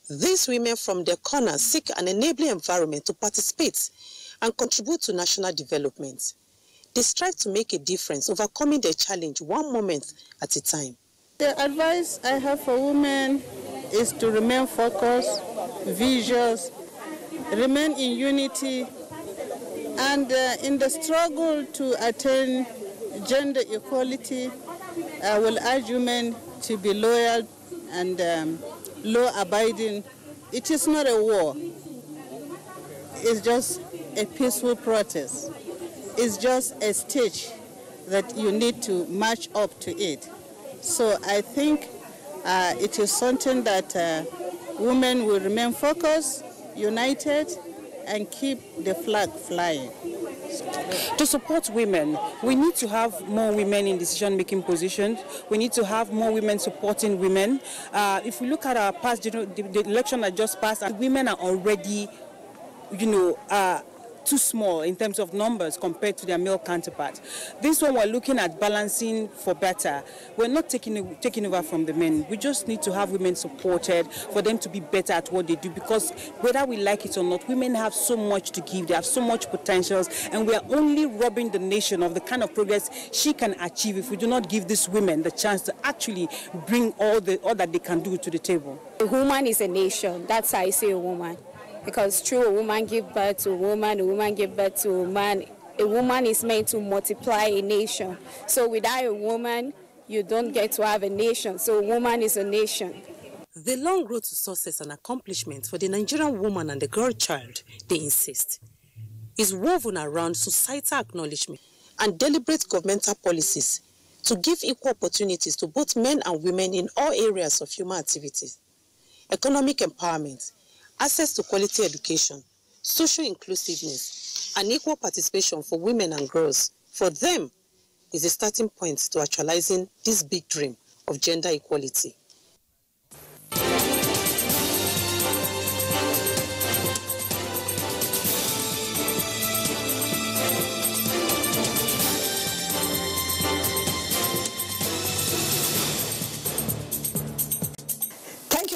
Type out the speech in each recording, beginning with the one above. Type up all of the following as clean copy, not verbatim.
These women from their corners seek an enabling environment to participate and contribute to national development. They strive to make a difference, overcoming their challenge one moment at a time. The advice I have for women is to remain focused, vigilant, remain in unity, and in the struggle to attain gender equality, I will urge women to be loyal and law-abiding. It is not a war. It's just a peaceful protest. It's just a stage that you need to march up to it. So I think it is something that women will remain focused, united, and keep the flag flying. To support women, we need to have more women in decision-making positions. We need to have more women supporting women. If we look at our past, the election that just passed, women are already, too small in terms of numbers compared to their male counterparts. This one we're looking at balancing for better. We're not taking over from the men. We just need to have women supported for them to be better at what they do, because whether we like it or not, women have so much to give. They have so much potentials, and we are only robbing the nation of the kind of progress she can achieve if we do not give these women the chance to actually bring all that they can do to the table. A woman is a nation. That's how I say a woman. Because true, a woman gives birth to a woman gives birth to a man. A woman is meant to multiply a nation. So without a woman, you don't get to have a nation. So a woman is a nation. The long road to success and accomplishment for the Nigerian woman and the girl child, they insist, is woven around societal acknowledgement and deliberate governmental policies to give equal opportunities to both men and women in all areas of human activities. Economic empowerment, access to quality education, social inclusiveness, and equal participation for women and girls, for them, is a starting point to actualizing this big dream of gender equality.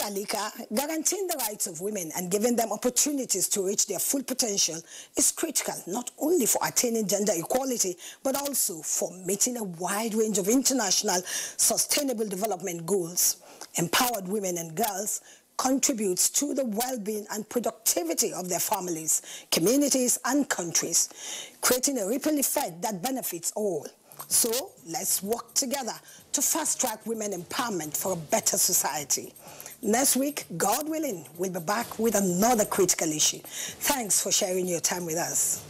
Alika, guaranteeing the rights of women and giving them opportunities to reach their full potential is critical not only for attaining gender equality, but also for meeting a wide range of international sustainable development goals. Empowered women and girls contributes to the well-being and productivity of their families, communities, and countries, creating a ripple effect that benefits all. So let's work together to fast-track women empowerment for a better society. Next week, God willing, we'll be back with another critical issue. Thanks for sharing your time with us.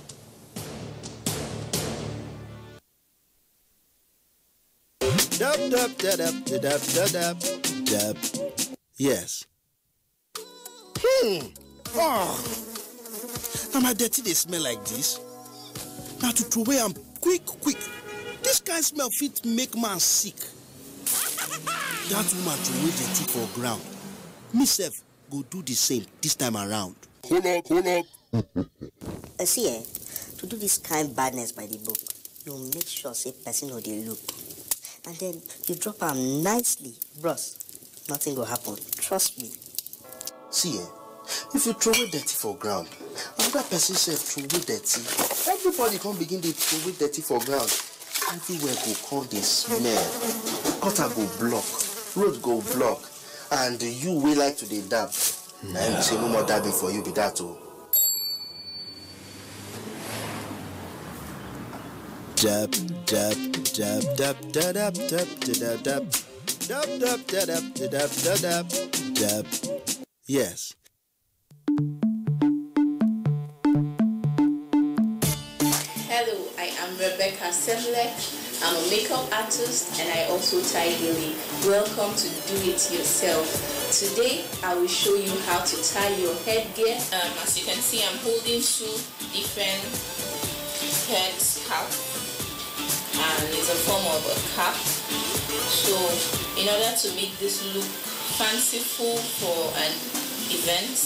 Yes. Oh. Now my dirty they smell like this. Now to throw away, I'm quick. This kind of smell fit make man sick. That woman throw away dirty for ground. Myself go do the same this time around. Hold up. See, to do this kind badness by the book, you make sure say person know the look. And then you drop them nicely, bros. Nothing will happen. Trust me. See, if you throw away dirty for ground, another person self throw away dirty. Everybody can begin to throw away dirty for ground. Everywhere go come the smell. Gutter go block, road go block, and you will like to the dab. And say no more dabbing for you be that too. Dab. Yes. Hello, I am Rebecca Semlek. I'm a makeup artist and I also tie daily. Welcome to Do It Yourself. Today I will show you how to tie your headgear. As you can see, I'm holding two different head scarves, and it's a form of a cap. So in order to make this look fanciful for an event,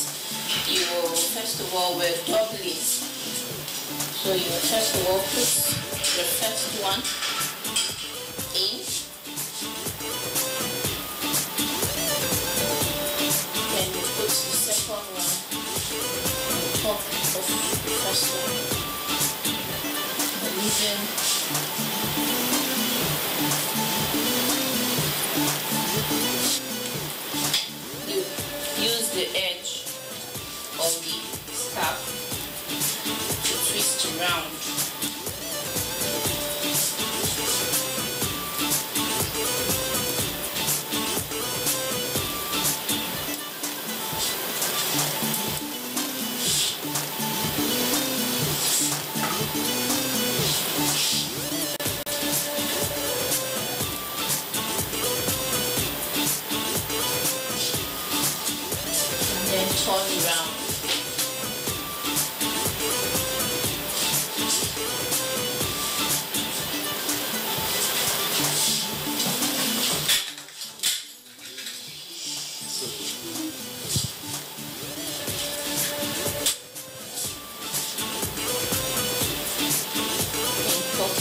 you will first of all wear doublets. So you will first of all put the first one in, then you put also leaving you use the edge of the scarf to twist around. Turn around. And pop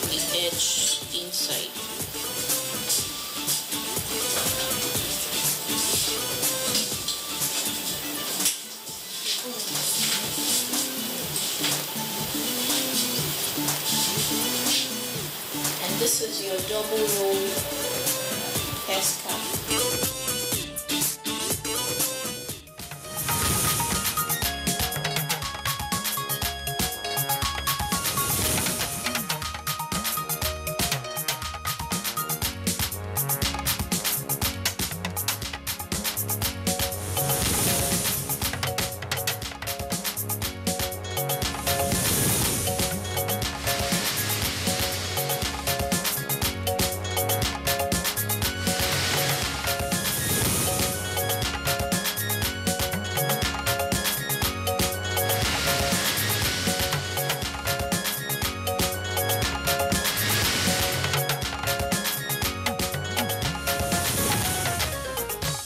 the edge inside. This is your double roll hair scarf.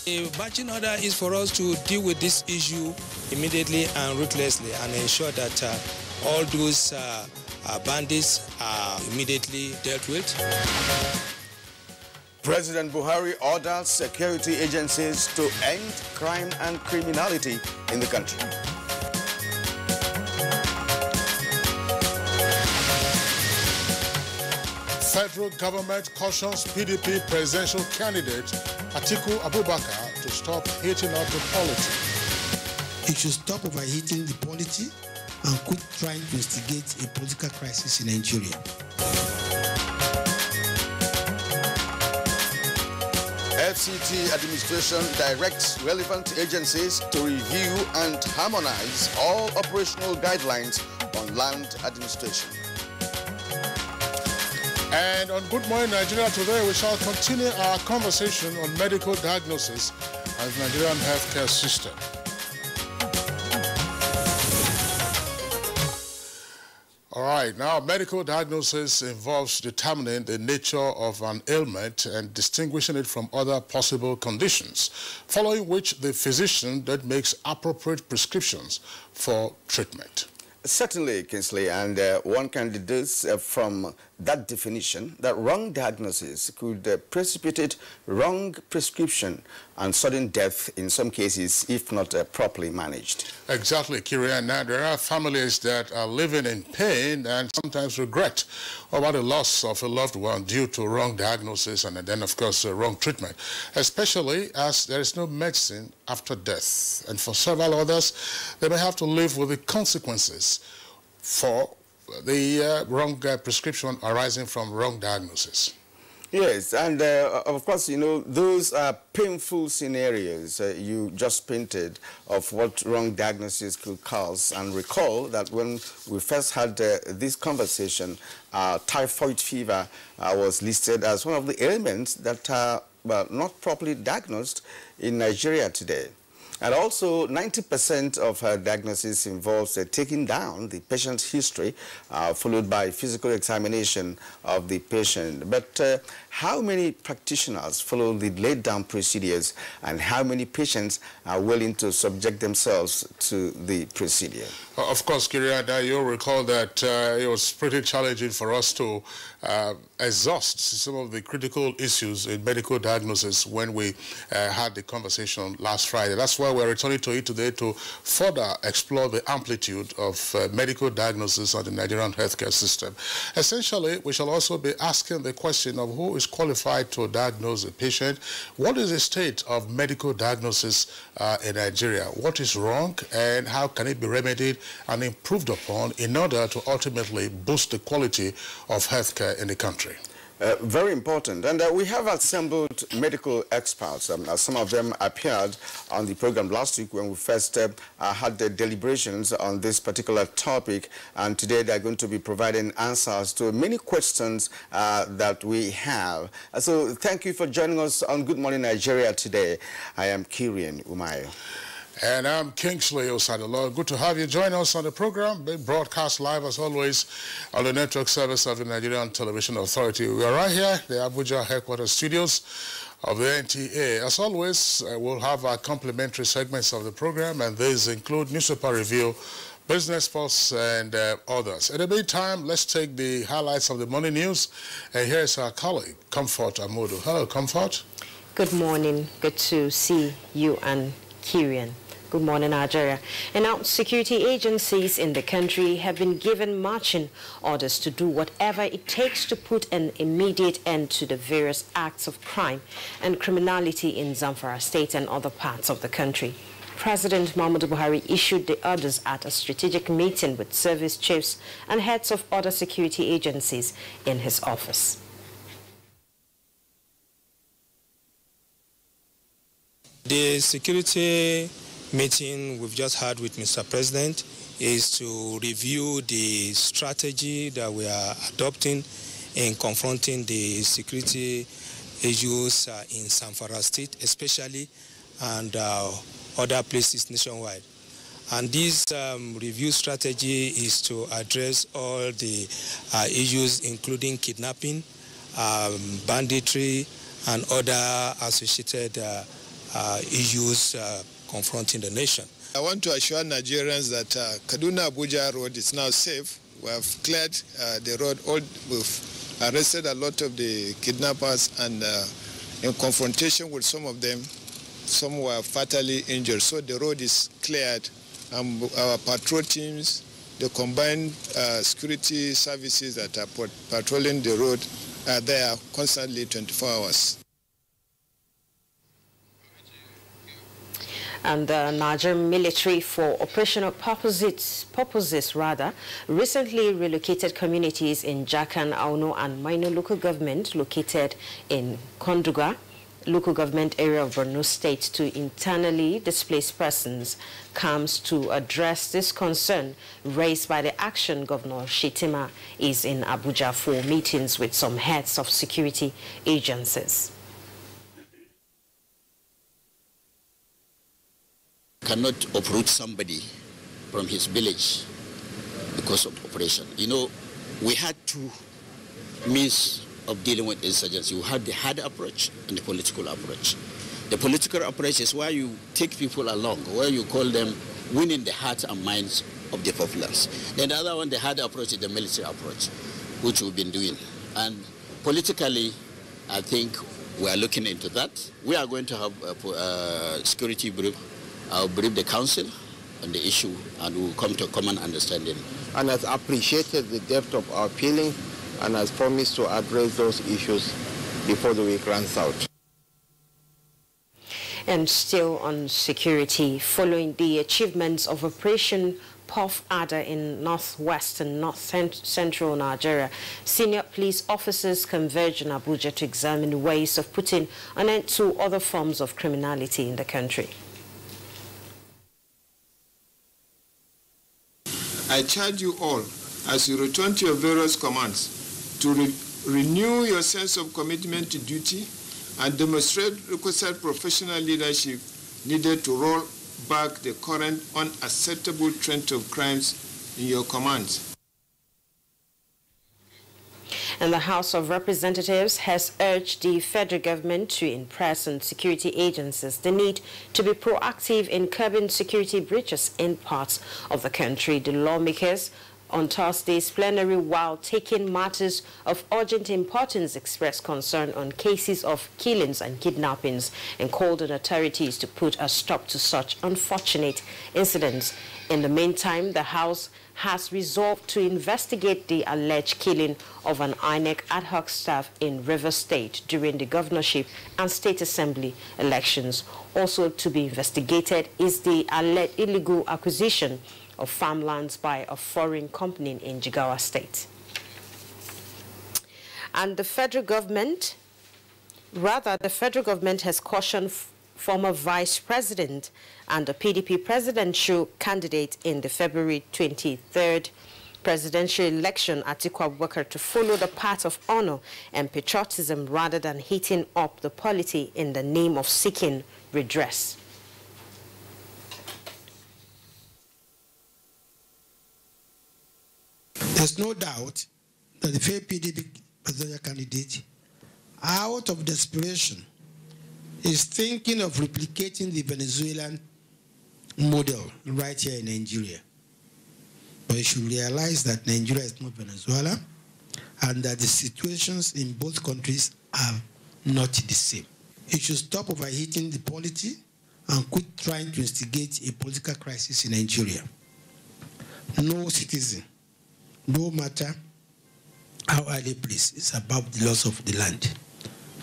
The marching order is for us to deal with this issue immediately and ruthlessly and ensure that all those bandits are immediately dealt with. President Buhari orders security agencies to end crime and criminality in the country. Federal government cautions PDP presidential candidate Atiku Abubakar to stop heating up the polity. He should stop overheating the polity and quit trying to instigate a political crisis in Nigeria. FCT administration directs relevant agencies to review and harmonize all operational guidelines on land administration. And on Good Morning Nigeria today, we shall continue our conversation on medical diagnosis and the Nigerian healthcare system. All right, now medical diagnosis involves determining the nature of an ailment and distinguishing it from other possible conditions, following which the physician then makes appropriate prescriptions for treatment. Certainly, Kingsley, and one can deduce from that definition that wrong diagnosis could precipitate wrong prescription and sudden death in some cases if not properly managed. Exactly, Kyria. Now, there are families that are living in pain and sometimes regret over the loss of a loved one due to wrong diagnosis and then, of course, wrong treatment, especially as there is no medicine after death. And for several others, they may have to live with the consequences for the wrong prescription arising from wrong diagnosis. Yes, and of course, you know, those are painful scenarios you just painted of what wrong diagnosis could cause. And recall that when we first had this conversation, typhoid fever was listed as one of the ailments that are not properly diagnosed in Nigeria today. And also, 90% of diagnosis involves taking down the patient's history, followed by physical examination of the patient. But how many practitioners follow the laid-down procedures, and how many patients are willing to subject themselves to the procedure? Of course, Kyria, you'll recall that it was pretty challenging for us to exhaust some of the critical issues in medical diagnosis when we had the conversation last Friday. That's why why we're returning to it today to further explore the amplitude of medical diagnosis on the Nigerian healthcare system. Essentially, we shall also be asking the question of who is qualified to diagnose a patient. What is the state of medical diagnosis in Nigeria? What is wrong, and how can it be remedied and improved upon in order to ultimately boost the quality of healthcare in the country? Very important. And we have assembled medical experts. Some of them appeared on the program last week when we first had the deliberations on this particular topic. And today they're going to be providing answers to many questions that we have. So thank you for joining us on Good Morning Nigeria today. I am Kirian Umayo. And I'm Kingsley Osadolo. Good to have you join us on the program, being broadcast live as always on the network service of the Nigerian Television Authority. We are right here, the Abuja headquarters studios of the NTA. As always, we'll have our complimentary segments of the program, and these include newspaper review, business posts, and others. In the meantime, let's take the highlights of the morning news. And here's our colleague, Comfort Amodu. Hello, Comfort. Good morning. Good to see you and Kirian. Good morning, Nigeria. And now, security agencies in the country have been given marching orders to do whatever it takes to put an immediate end to the various acts of crime and criminality in Zamfara State and other parts of the country. President Muhammadu Buhari issued the orders at a strategic meeting with service chiefs and heads of other security agencies in his office. The security meeting we've just had with Mr. President is to review the strategy that we are adopting in confronting the security issues in Zamfara State, especially, and other places nationwide. And this review strategy is to address all the issues, including kidnapping, banditry, and other associated issues confronting the nation. I want to assure Nigerians that Kaduna-Abuja road is now safe. We have cleared the road. We've arrested a lot of the kidnappers, and in confrontation with some of them, some were fatally injured. So the road is cleared. Our patrol teams, the combined security services that are patrolling the road are there constantly 24 hours. And the Nigerian military, for operational purposes, recently relocated communities in Jakan, Auno, and Minor local government located in Konduga, local government area of Borno State, to internally displaced persons comes to address this concern raised by the action Governor Shetima is in Abuja for meetings with some heads of security agencies. Cannot uproot somebody from his village because of operation. You know, we had two means of dealing with insurgency. We had the hard approach and the political approach. The political approach is where you take people along, where you call them winning the hearts and minds of the populace. Then the other one, the hard approach, is the military approach, which we've been doing. And politically, I think we are looking into that. We are going to have a security brief. I'll brief the council on the issue, and we'll come to a common understanding. And has appreciated the depth of our feeling and has promised to address those issues before the week runs out. And still on security, following the achievements of Operation Puff Adder in northwest and north-central Nigeria, senior police officers converge in Abuja to examine ways of putting an end to other forms of criminality in the country. I charge you all, as you return to your various commands, to renew your sense of commitment to duty and demonstrate requisite professional leadership needed to roll back the current unacceptable trend of crimes in your commands. And the House of Representatives has urged the federal government to impress on security agencies the need to be proactive in curbing security breaches in parts of the country. The lawmakers on Thursday's plenary while taking matters of urgent importance expressed concern on cases of killings and kidnappings and called on authorities to put a stop to such unfortunate incidents. In the meantime, the House has resolved to investigate the alleged killing of an INEC ad hoc staff in Rivers State during the governorship and state assembly elections. Also to be investigated is the alleged illegal acquisition of farmlands by a foreign company in Jigawa State. And the federal government has cautioned former vice president and the PDP presidential candidate in the February 23rd presidential election, Atiku Abubakar, to follow the path of honor and patriotism rather than heating up the polity in the name of seeking redress. There's no doubt that the fair PDP presidential candidate, out of desperation, is thinking of replicating the Venezuelan model right here in Nigeria. But you should realize that Nigeria is not Venezuela and that the situations in both countries are not the same. It should stop overheating the polity and quit trying to instigate a political crisis in Nigeria. No citizen, no matter how highly placed, is above the loss of the land.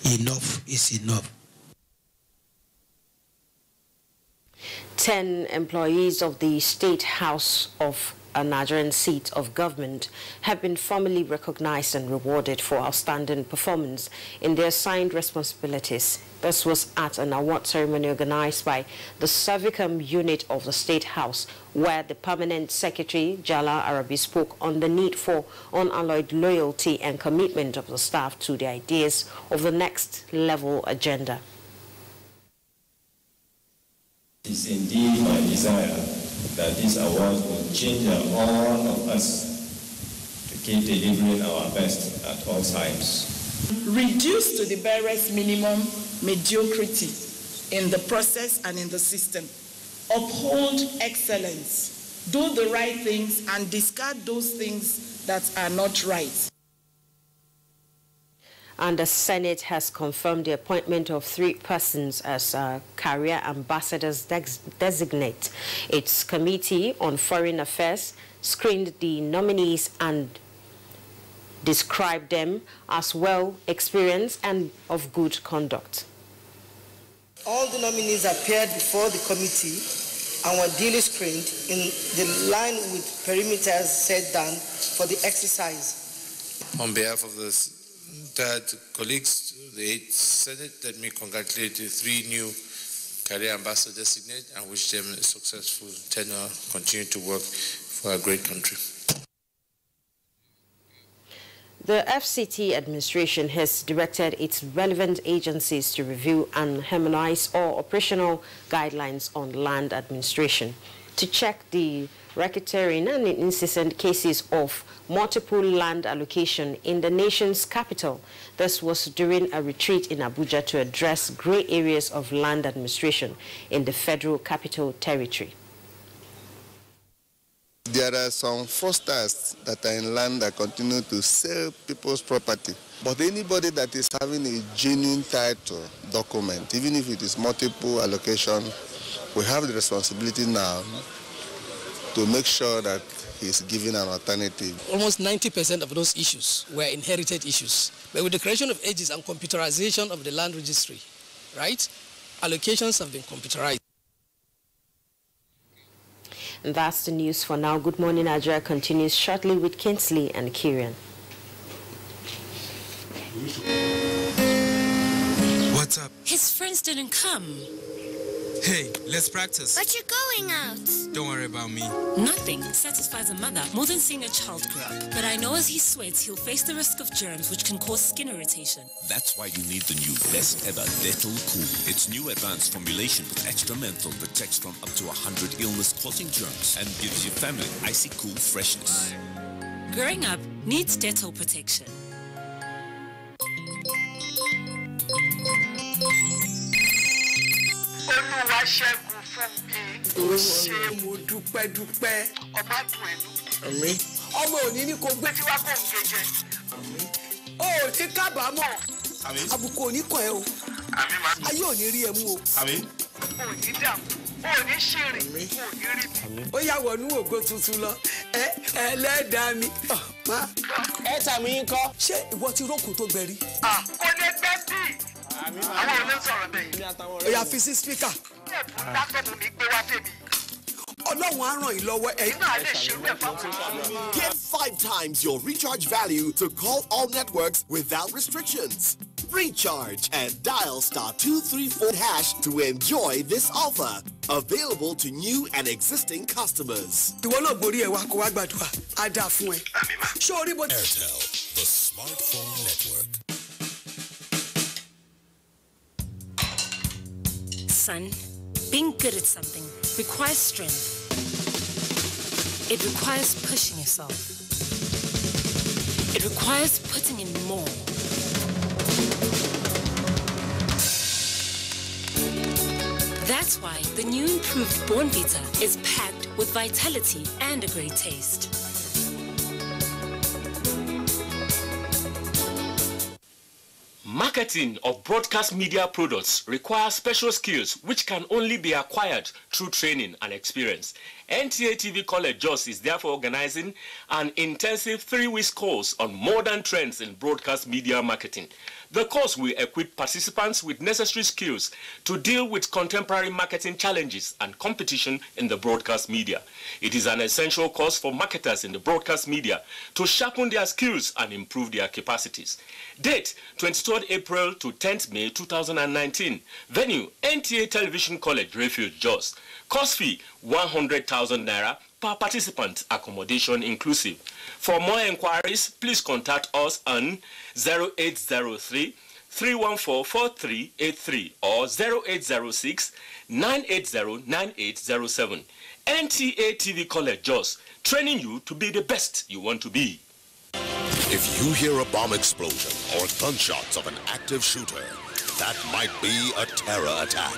Enough is enough. 10 employees of the State House of a Nigerian seat of government have been formally recognized and rewarded for outstanding performance in their assigned responsibilities. This was at an award ceremony organized by the Servicum unit of the State House, where the Permanent Secretary, Jala Arabi, spoke on the need for unalloyed loyalty and commitment of the staff to the ideas of the next level agenda. It is indeed my desire that this award will change all of us to keep delivering our best at all times. Reduce to the barest minimum mediocrity in the process and in the system. Uphold excellence. Do the right things and discard those things that are not right. And the Senate has confirmed the appointment of 3 persons as career ambassadors designate. Its Committee on Foreign Affairs screened the nominees and described them as well experienced and of good conduct. All the nominees appeared before the committee and were duly screened in the line with perimeters set down for the exercise. On behalf of the third colleagues, the 8th Senate, let me congratulate the 3 new career ambassadors designated and wish them a successful tenure, continue to work for our great country. The FCT administration has directed its relevant agencies to review and harmonize all operational guidelines on land administration to check the racketeering and incessant cases of multiple land allocation in the nation's capital. This was during a retreat in Abuja to address gray areas of land administration in the Federal Capital Territory. There are some fraudsters that are in land that continue to sell people's property. But anybody that is having a genuine title document, even if it is multiple allocation, we have the responsibility now to make sure that he's given an alternative. Almost 90% of those issues were inherited issues. But with the creation of AGIS and computerization of the land registry, right, allocations have been computerized. And that's the news for now. Good Morning Nigeria continues shortly with Kinsley and Kieran. What's up? His friends didn't come. Hey, let's practice. But you're going out. Don't worry about me. Nothing satisfies a mother more than seeing a child grow up. But I know as he sweats, he'll face the risk of germs which can cause skin irritation. That's why you need the new best ever Dettol Cool. Its new advanced formulation with extra menthol protects from up to 100 illness-causing germs and gives your family icy cool freshness. Growing up needs Dettol protection. Olúwaṣẹ́gun fún mi ó ṣe mo dúpẹ́ ọba dùn ẹnu. ọmọ òní ní kò gbé tí wá kò ń jẹjẹ. O ò ní kábàámọ̀. Àbùkù òní kàn ẹ́ o. Ayé ò ní rí ẹ mú o. O ò ní dààmú. O ò ní ṣìrìn. O ò ní rí. Ó yá wọnú ògo tuntun lọ. Ẹlẹ́dàá mi. Ẹ tàmí ń kọ́. Ṣé ìwọ ti rókun tó gbẹ rí? Kò lè gbẹ bí. Àwọn ò lè sọ̀rọ̀ bẹ́ẹ̀. Ó yá fi sí spíkà. Ẹ̀bùn láfẹ̀mú mi gbé wá fèmí. Ọlọ́run á ràn yín lọ́wọ́ ẹ̀yin náà lè ṣerú ẹ̀ fáwọn. Get 5 times your recharge value to call all networks without restrictions. Recharge and dial *234# to enjoy this offer. Available to new and existing customers. Ìwọ náà borí ẹ̀ wá kó wá gbàdúrà. Á dáa fún ẹ. Ṣé orí bó. Airtel, the smartphone network. Son, being good at something requires strength. It requires pushing yourself. It requires putting in more. That's why the new improved Bornvita is packed with vitality and a great taste. Marketing of broadcast media products requires special skills which can only be acquired through training and experience. NTA TV College Jos is therefore organizing an intensive 3-week course on modern trends in broadcast media marketing. The course will equip participants with necessary skills to deal with contemporary marketing challenges and competition in the broadcast media. It is an essential course for marketers in the broadcast media to sharpen their skills and improve their capacities. Date, 23rd April to 10th May 2019. Venue, NTA Television College, Refuge, Jos. Course fee, 100,000 Naira per participant, accommodation inclusive. For more inquiries, please contact us on 0803 314 4383 or 0806 980 9807. NTA TV College Jos, training you to be the best you want to be. If you hear a bomb explosion or gunshots of an active shooter, that might be a terror attack.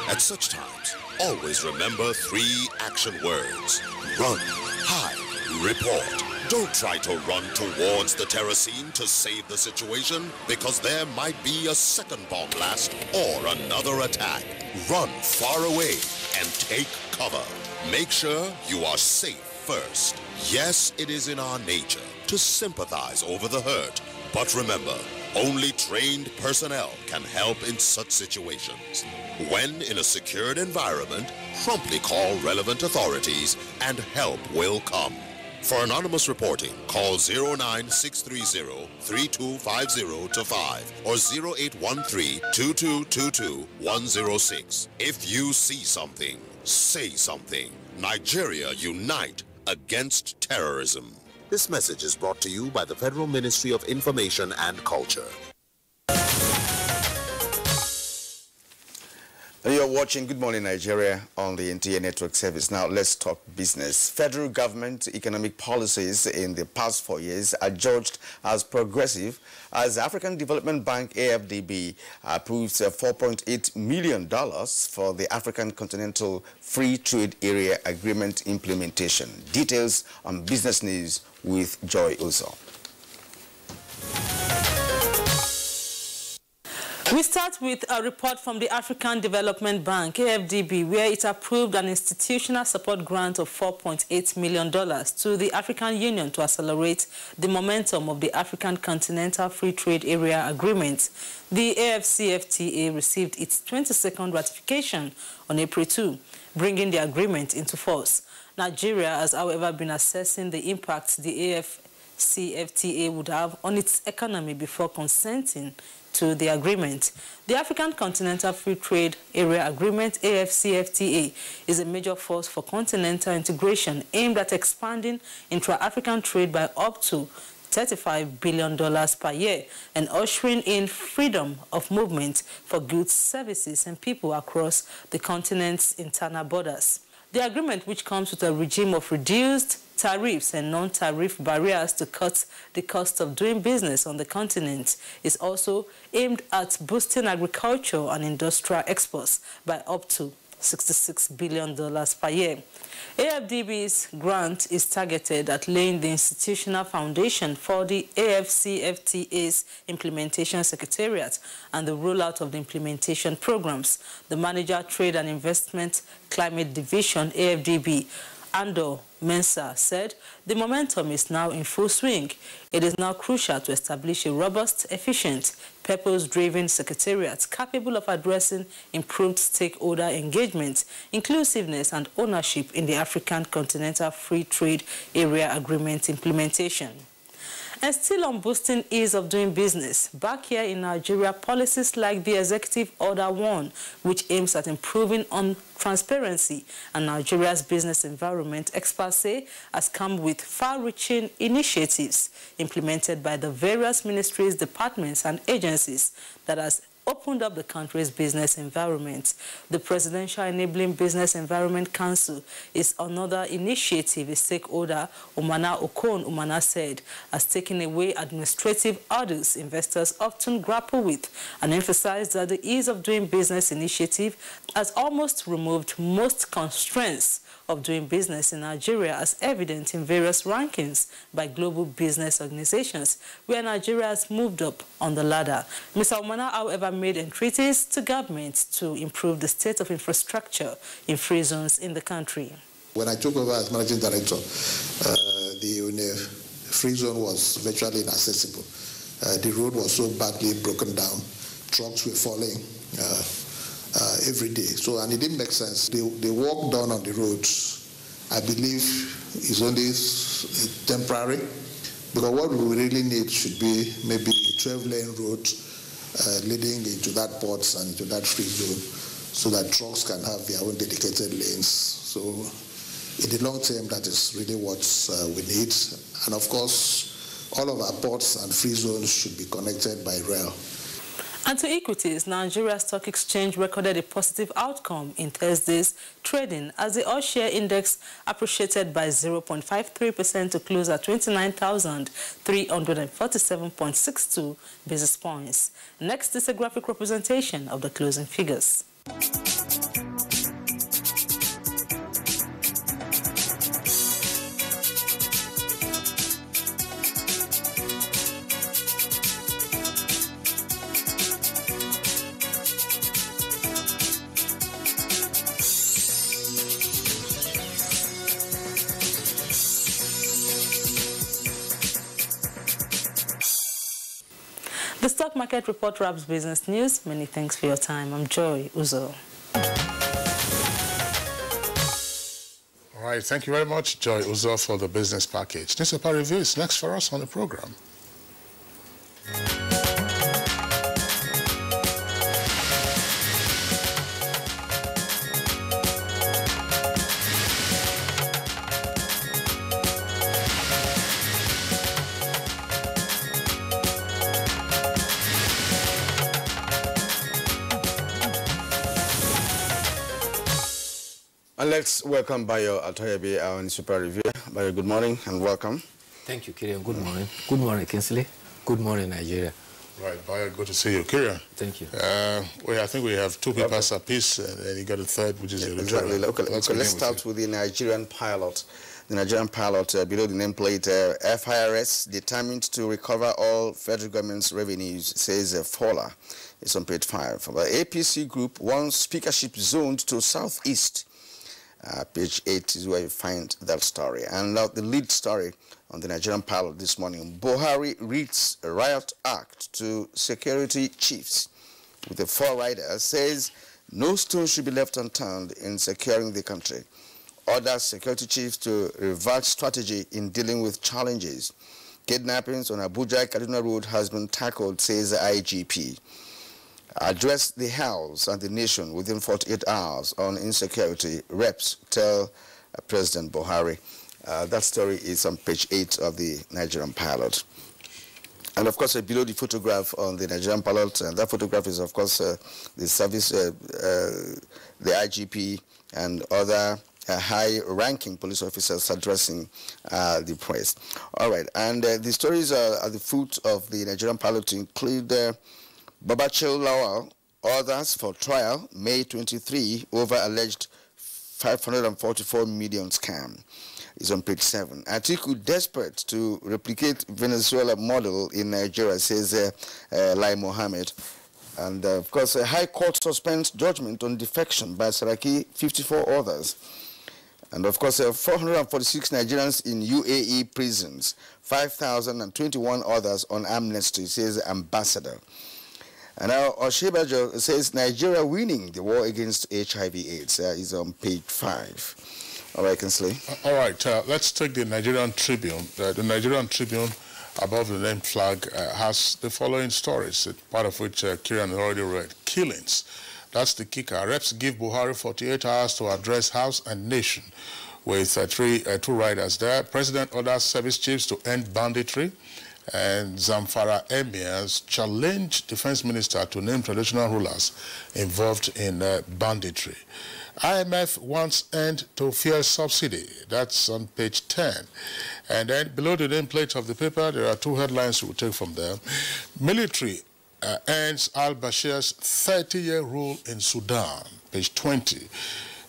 At such times, always remember 3 action words. Run, hide, report. Don't try to run towards the terror scene to save the situation, because there might be a second bomb blast or another attack. Run far away and take cover. Make sure you are safe first. Yes, it is in our nature to sympathize over the hurt, but remember, only trained personnel can help in such situations. When in a secured environment, promptly call relevant authorities and help will come. For anonymous reporting, call 09630-3250-5 or 0813-2222-106. If you see something, say something. Nigeria unite against terrorism. This message is brought to you by the Federal Ministry of Information and Culture. You're watching Good Morning Nigeria on the NTA Network service. Now let's talk business. Federal government economic policies in the past 4 years are judged as progressive as African Development Bank AFDB approves $4.8 million for the African Continental Free Trade Area Agreement implementation. Details on business news with Joy Uzo. We start with a report from the African Development Bank, AFDB, where it approved an institutional support grant of $4.8 million to the African Union to accelerate the momentum of the African Continental Free Trade Area Agreement. The AfCFTA received its 22nd ratification on April 2, bringing the agreement into force. Nigeria has, however, been assessing the impact the AfCFTA would have on its economy before consenting to the agreement. The African Continental Free Trade Area Agreement, AfCFTA, is a major force for continental integration aimed at expanding intra-African trade by up to $35 billion per year and ushering in freedom of movement for goods, services, and people across the continent's internal borders. The agreement, which comes with a regime of reduced tariffs and non-tariff barriers to cut the cost of doing business on the continent, is also aimed at boosting agriculture and industrial exports by up to $66 billion per year. AFDB's grant is targeted at laying the institutional foundation for the AFCFTA's Implementation Secretariat and the rollout of the implementation programs. The Manager, Trade and Investment Climate Division, AFDB, Andor Mensah, said the momentum is now in full swing. It is now crucial to establish a robust, efficient, purpose-driven secretariat capable of addressing improved stakeholder engagement, inclusiveness and ownership in the African Continental Free Trade Area Agreement implementation. And still on boosting ease of doing business, back here in Nigeria, policies like the Executive Order 1, which aims at improving on transparency and Nigeria's business environment, experts say, has come with far-reaching initiatives implemented by the various ministries, departments and agencies that has opened up the country's business environment. The Presidential Enabling Business Environment Council is another initiative a stakeholder, Umana Okon said, has taken away administrative hurdles investors often grapple with, and emphasized that the Ease of Doing Business initiative has almost removed most constraints of doing business in Nigeria, as evident in various rankings by global business organizations, where Nigeria has moved up on the ladder. Mr. Umana, however, made entreaties to government to improve the state of infrastructure in free zones in the country. When I took over as managing director, the free zone was virtually inaccessible. The road was so badly broken down, trucks were falling every day. So, and it didn't make sense. The work done on the roads, I believe, is only temporary, because what we really need should be maybe a 12-lane road leading into that port and into that free zone, so that trucks can have their own dedicated lanes. So, in the long term, that is really what we need. And of course, all of our ports and free zones should be connected by rail. And to equities, Nigeria Stock Exchange recorded a positive outcome in Thursday's trading as the all-share index appreciated by 0.53% to close at 29,347.62 basis points. Next is a graphic representation of the closing figures. The Stock Market Report wraps business news. Many thanks for your time. I'm Joy Uzo. All right, thank you very much, Joy Uzo, for the business package. Newspaper Review is next for us on the program. And let's welcome Bayo Atoyebe, our Super Review. Bayo, good morning and welcome. Thank you, Kirian. Good morning. Good morning, Kinsley. Good morning, Nigeria. Right, Bayo, good to see you. Kirian. Thank you. I think we have two papers apiece, and you got a third, which is exactly. Okay, let's start with the Nigerian pilot. The Nigerian pilot, below the nameplate, FIRS, determined to recover all federal government's revenues, says Fowler. It's on page 5. The APC group wants speakership zoned to southeast. Page 8 is where you find that story. And now the lead story on the Nigerian pilot this morning. Buhari reads a riot act to security chiefs with a forerider, says no stone should be left unturned in securing the country. Orders security chiefs to revert strategy in dealing with challenges. Kidnappings on Abuja-Kaduna Road has been tackled, says the IGP. Address the House and the nation within 48 hours on insecurity, reps tell President Buhari. That story is on page 8 of the Nigerian pilot. And of course, below the photograph on the Nigerian pilot, and that photograph is of course the service, the IGP and other high-ranking police officers addressing the press. All right, and the stories at the foot of the Nigerian pilot include Babachir Lawal Others for trial May 23 over alleged 544 million scam. Is on page 7. Atiku desperate to replicate Venezuela model in Nigeria, says Lai Mohammed. And of course, a High Court suspends judgment on defection by Saraki, 54 others. And of course, 446 Nigerians in UAE prisons, 5,021 others on amnesty, says Ambassador. And now Oshibajo says Nigeria winning the war against HIV/AIDS is on page 5. All right, Kinsley. All right, let's take the Nigerian Tribune. The Nigerian Tribune, above the name flag, has the following stories, part of which Kieran already read. Killings. That's the kicker. Reps give Buhari 48 hours to address House and Nation, with two riders there. President orders service chiefs to end banditry. And Zamfara emirs challenge defense minister to name traditional rulers involved in banditry. IMF wants end to fuel subsidy. That's on page 10. And then below the nameplate of the paper, there are two headlines we'll take from there. Military ends al-Bashir's 30-year rule in Sudan, page 20.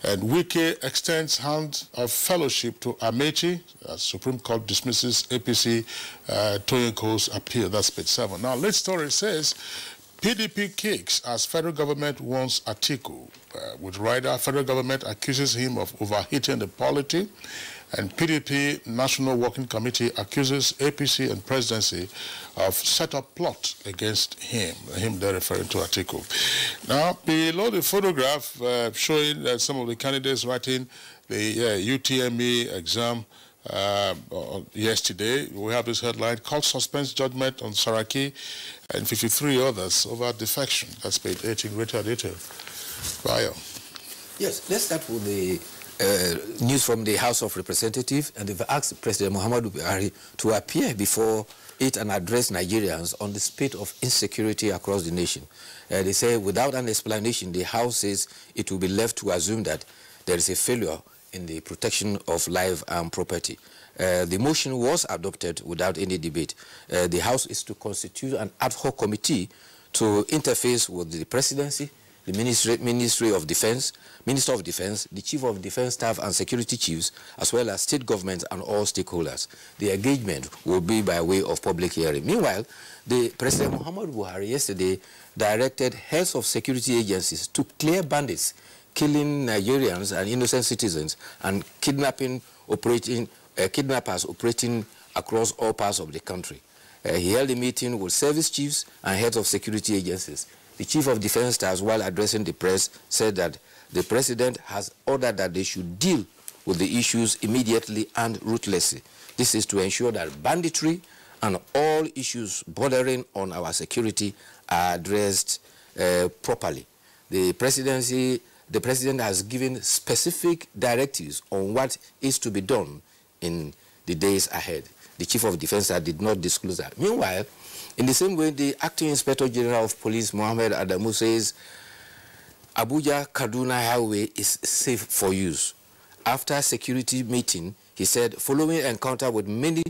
And Wike extends hand of fellowship to Amechi. Supreme Court dismisses APC Toyenko's appeal. That's page 7. Now, lead story says, PDP kicks as federal government wants Atiku. With Rider, federal government accuses him of overheating the polity. And PDP National Working Committee accuses APC and presidency of set-up plot against him they're referring to Atiku. Now, below the photograph showing some of the candidates writing the UTME exam yesterday, we have this headline, Court suspends judgment on Saraki and 53 others over defection. That's page 18, greater detail. Bayo. Yes, let's start with the news from the House of Representatives, and they've asked President Muhammadu Buhari to appear before it and address Nigerians on the spate of insecurity across the nation. They say without an explanation, the House says it will be left to assume that there is a failure in the protection of life and property. The motion was adopted without any debate. The House is to constitute an ad hoc committee to interface with the presidency, the Ministry of Defense, Minister of Defense, the Chief of Defense Staff and Security Chiefs, as well as state governments and all stakeholders. The engagement will be by way of public hearing. Meanwhile, the President Muhammadu Buhari yesterday directed heads of security agencies to clear bandits, killing Nigerians and innocent citizens, and kidnappers operating across all parts of the country. He held a meeting with service chiefs and heads of security agencies. The Chief of Defense Staff, while addressing the press, said that the President has ordered that they should deal with the issues immediately and ruthlessly. This is to ensure that banditry and all issues bordering on our security are addressed properly. The President has given specific directives on what is to be done in the days ahead. The Chief of Defense Staff did not disclose that. Meanwhile, in the same way, the Acting Inspector General of Police, Mohammed Adamu, says Abuja-Kaduna Highway is safe for use. After a security meeting, he said, following encounter with many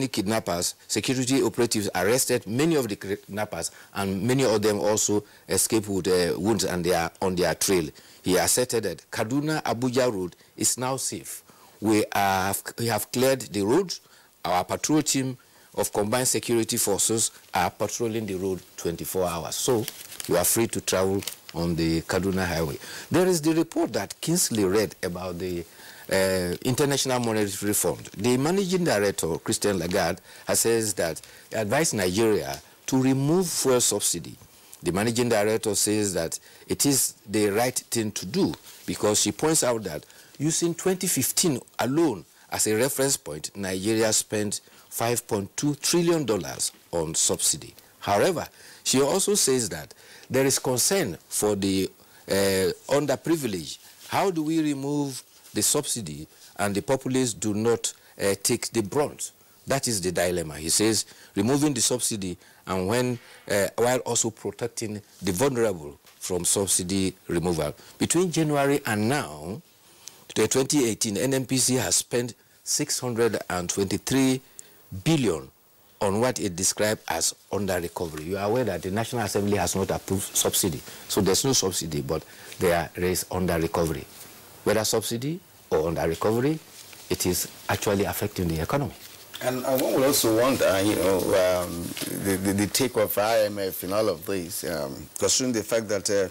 kidnappers, security operatives arrested many of the kidnappers, and many of them also escaped with wounds and they are on their trail. He asserted that Kaduna-Abuja road is now safe. We have cleared the road. Our patrol team of combined security forces are patrolling the road 24 hours. So you are free to travel on the Kaduna Highway. There is the report that Kingsley read about the International Monetary Fund. The managing director, Christine Lagarde, has said that he advised Nigeria to remove fuel subsidy. The managing director says that it is the right thing to do because she points out that using 2015 alone as a reference point, Nigeria spent $5.2 trillion on subsidy. However, she also says that there is concern for the underprivileged. How do we remove the subsidy and the populace do not take the brunt? That is the dilemma. He says removing the subsidy and while also protecting the vulnerable from subsidy removal. Between January and now, to 2018, NNPC has spent 623 billion on what it described as under recovery. You are aware that the National Assembly has not approved subsidy. So there's no subsidy, but there is under recovery. Whether subsidy or under recovery, it is actually affecting the economy. And one will also wonder, you know, the take of IMF in all of this, considering the fact that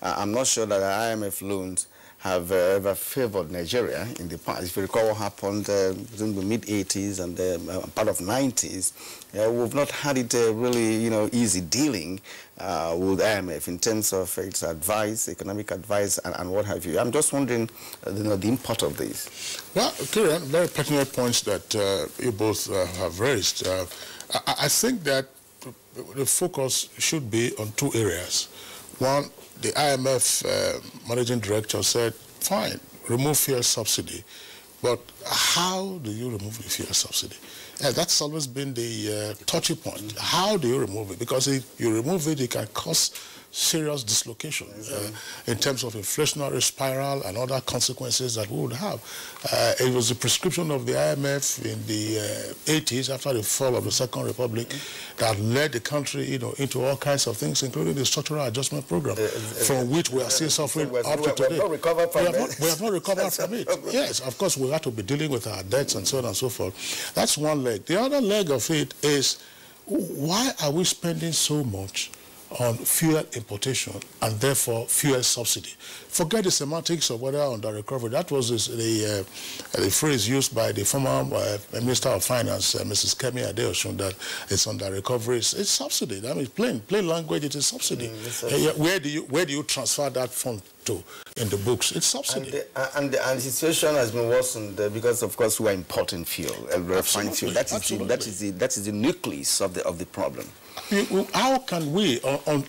I'm not sure that IMF loans have ever favored Nigeria in the past. If you recall what happened in the mid-80s and part of 90s, we've not had it really, you know, easy dealing with IMF in terms of its advice, economic advice, and what have you. I'm just wondering, you know, the import of this. Well, Kieran, very pertinent points that you both have raised. I think that the focus should be on two areas. One, the IMF managing director said, fine, remove fuel subsidy, but how do you remove the fuel subsidy? That's always been the touchy point. How do you remove it? Because if you remove it, it can cause serious dislocation in terms of inflationary spiral and other consequences that we would have. It was the prescription of the IMF in the 80s after the fall of the Second Republic that led the country, you know, into all kinds of things, including the structural adjustment program, from which we are still suffering up to today. We have not recovered from it. We have not recovered from it. Yes, of course, we have to be dealing with our debts and so on and so forth. That's one leg. The other leg of it is, why are we spending so much on fuel importation and therefore fuel subsidy? Forget the semantics of whether under recovery. That was the phrase used by the former Minister of Finance, Mrs. Kemi Adeosun, that it's under recovery. It's subsidy. I mean, plain language, it is subsidy. Where do you transfer that fund to in the books? It's subsidy. And the situation has been worsened because, of course, we are importing fuel, refined fuel. That is the nucleus of the problem. How can we,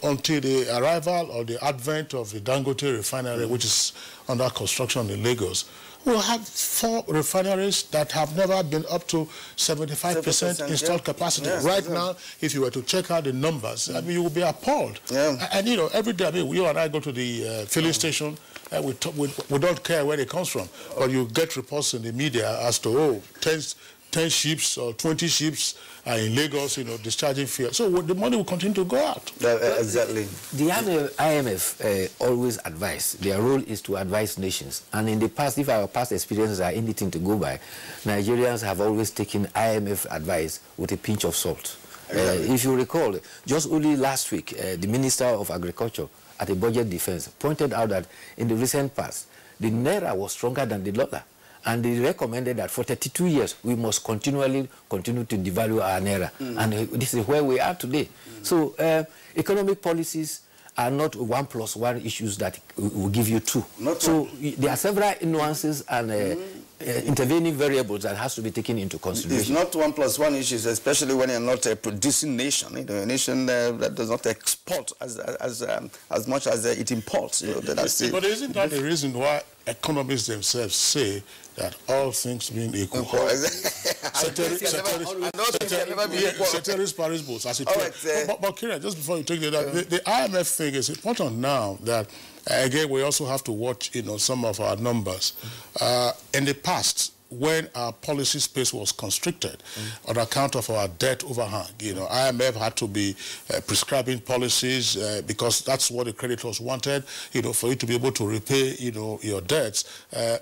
until the arrival or the advent of the Dangote refinery, which is under construction in Lagos, we'll have 4 refineries that have never been up to 75% installed capacity. Right now, if you were to check out the numbers, I mean, you will be appalled. And, you know, every day, I mean, you and I go to the filling station, and we don't care where it comes from, but you get reports in the media as to, 10 ships or 20 ships are in Lagos, you know, discharging fuel. So the money will continue to go out. Exactly. The IMF always advise. Their role is to advise nations. And in the past, if our past experiences are anything to go by, Nigerians have always taken IMF advice with a pinch of salt. If you recall, just only last week, the Minister of Agriculture at a budget defense pointed out that in the recent past, the Naira was stronger than the dollar. And they recommended that for 32 years, we must continue to devalue our Naira. And this is where we are today. So economic policies are not 1+1 issues that will give you 2. So there are several nuances and intervening variables that has to be taken into consideration. It's not 1+1 issues, especially when you're not a producing nation. You know, a nation that does not export as much as it imports. You know, but isn't that the reason why economists themselves say that all things being equal, ceteris paribus, as it were. But Kieran, just before you take the IMF thing is important now that, again, we also have to watch, you know, some of our numbers. In the past, when our policy space was constricted on account of our debt overhang, you know, IMF had to be prescribing policies because that's what the creditors wanted, you know, for you to be able to repay, you know, your debts.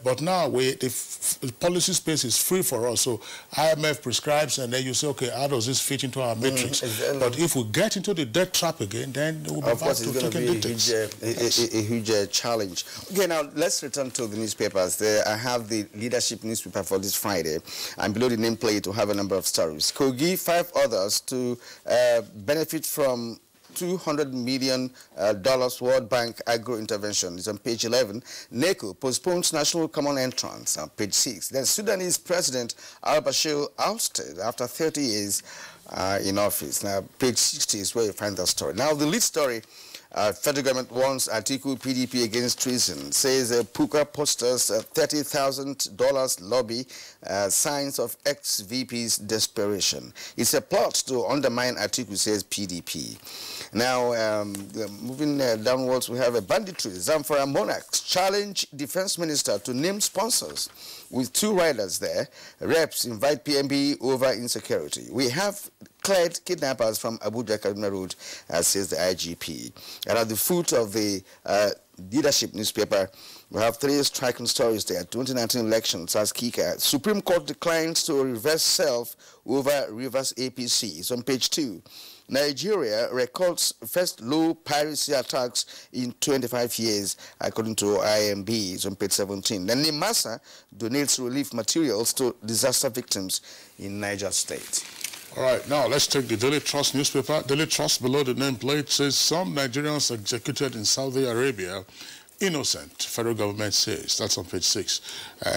But now the policy space is free for us. So IMF prescribes, and then you say, okay, how does this fit into our matrix? But if we get into the debt trap again, then we'll be back to taking dictates. A huge challenge. Okay, now let's return to the newspapers. I have the leadership newspaper for this Friday, and below the nameplate we have a number of stories. Kogi, 5 others to benefit from $200 million World Bank agro-intervention. It's on page 11. NECO postpones national common entrance on page 6. Then Sudanese President al-Bashir ousted after 30 years in office. Now, page 60 is where you find that story. Now, the lead story Federal government warns Atiku PDP against treason. Says Puka posters $30,000 lobby, signs of ex-VP's desperation. It's a plot to undermine Atiku, says PDP. Now, moving downwards, we have a banditry. Zamfara monarchs challenge defense minister to name sponsors. With 2 riders there, reps invite PMB over insecurity. We have cleared kidnappers from Abuja Kaduna Road, says the IGP. And at the foot of the leadership newspaper, we have 3 striking stories there. 2019 elections as Kika. Supreme Court declines to reverse self over Rivers APC. It's on page 2. Nigeria records first low piracy attacks in 25 years, according to IMB. It's on page 17. Then NIMASA donates relief materials to disaster victims in Niger State. All right, now let's take the Daily Trust newspaper. Daily Trust, below the nameplate, says some Nigerians executed in Saudi Arabia innocent, federal government says. That's on page 6.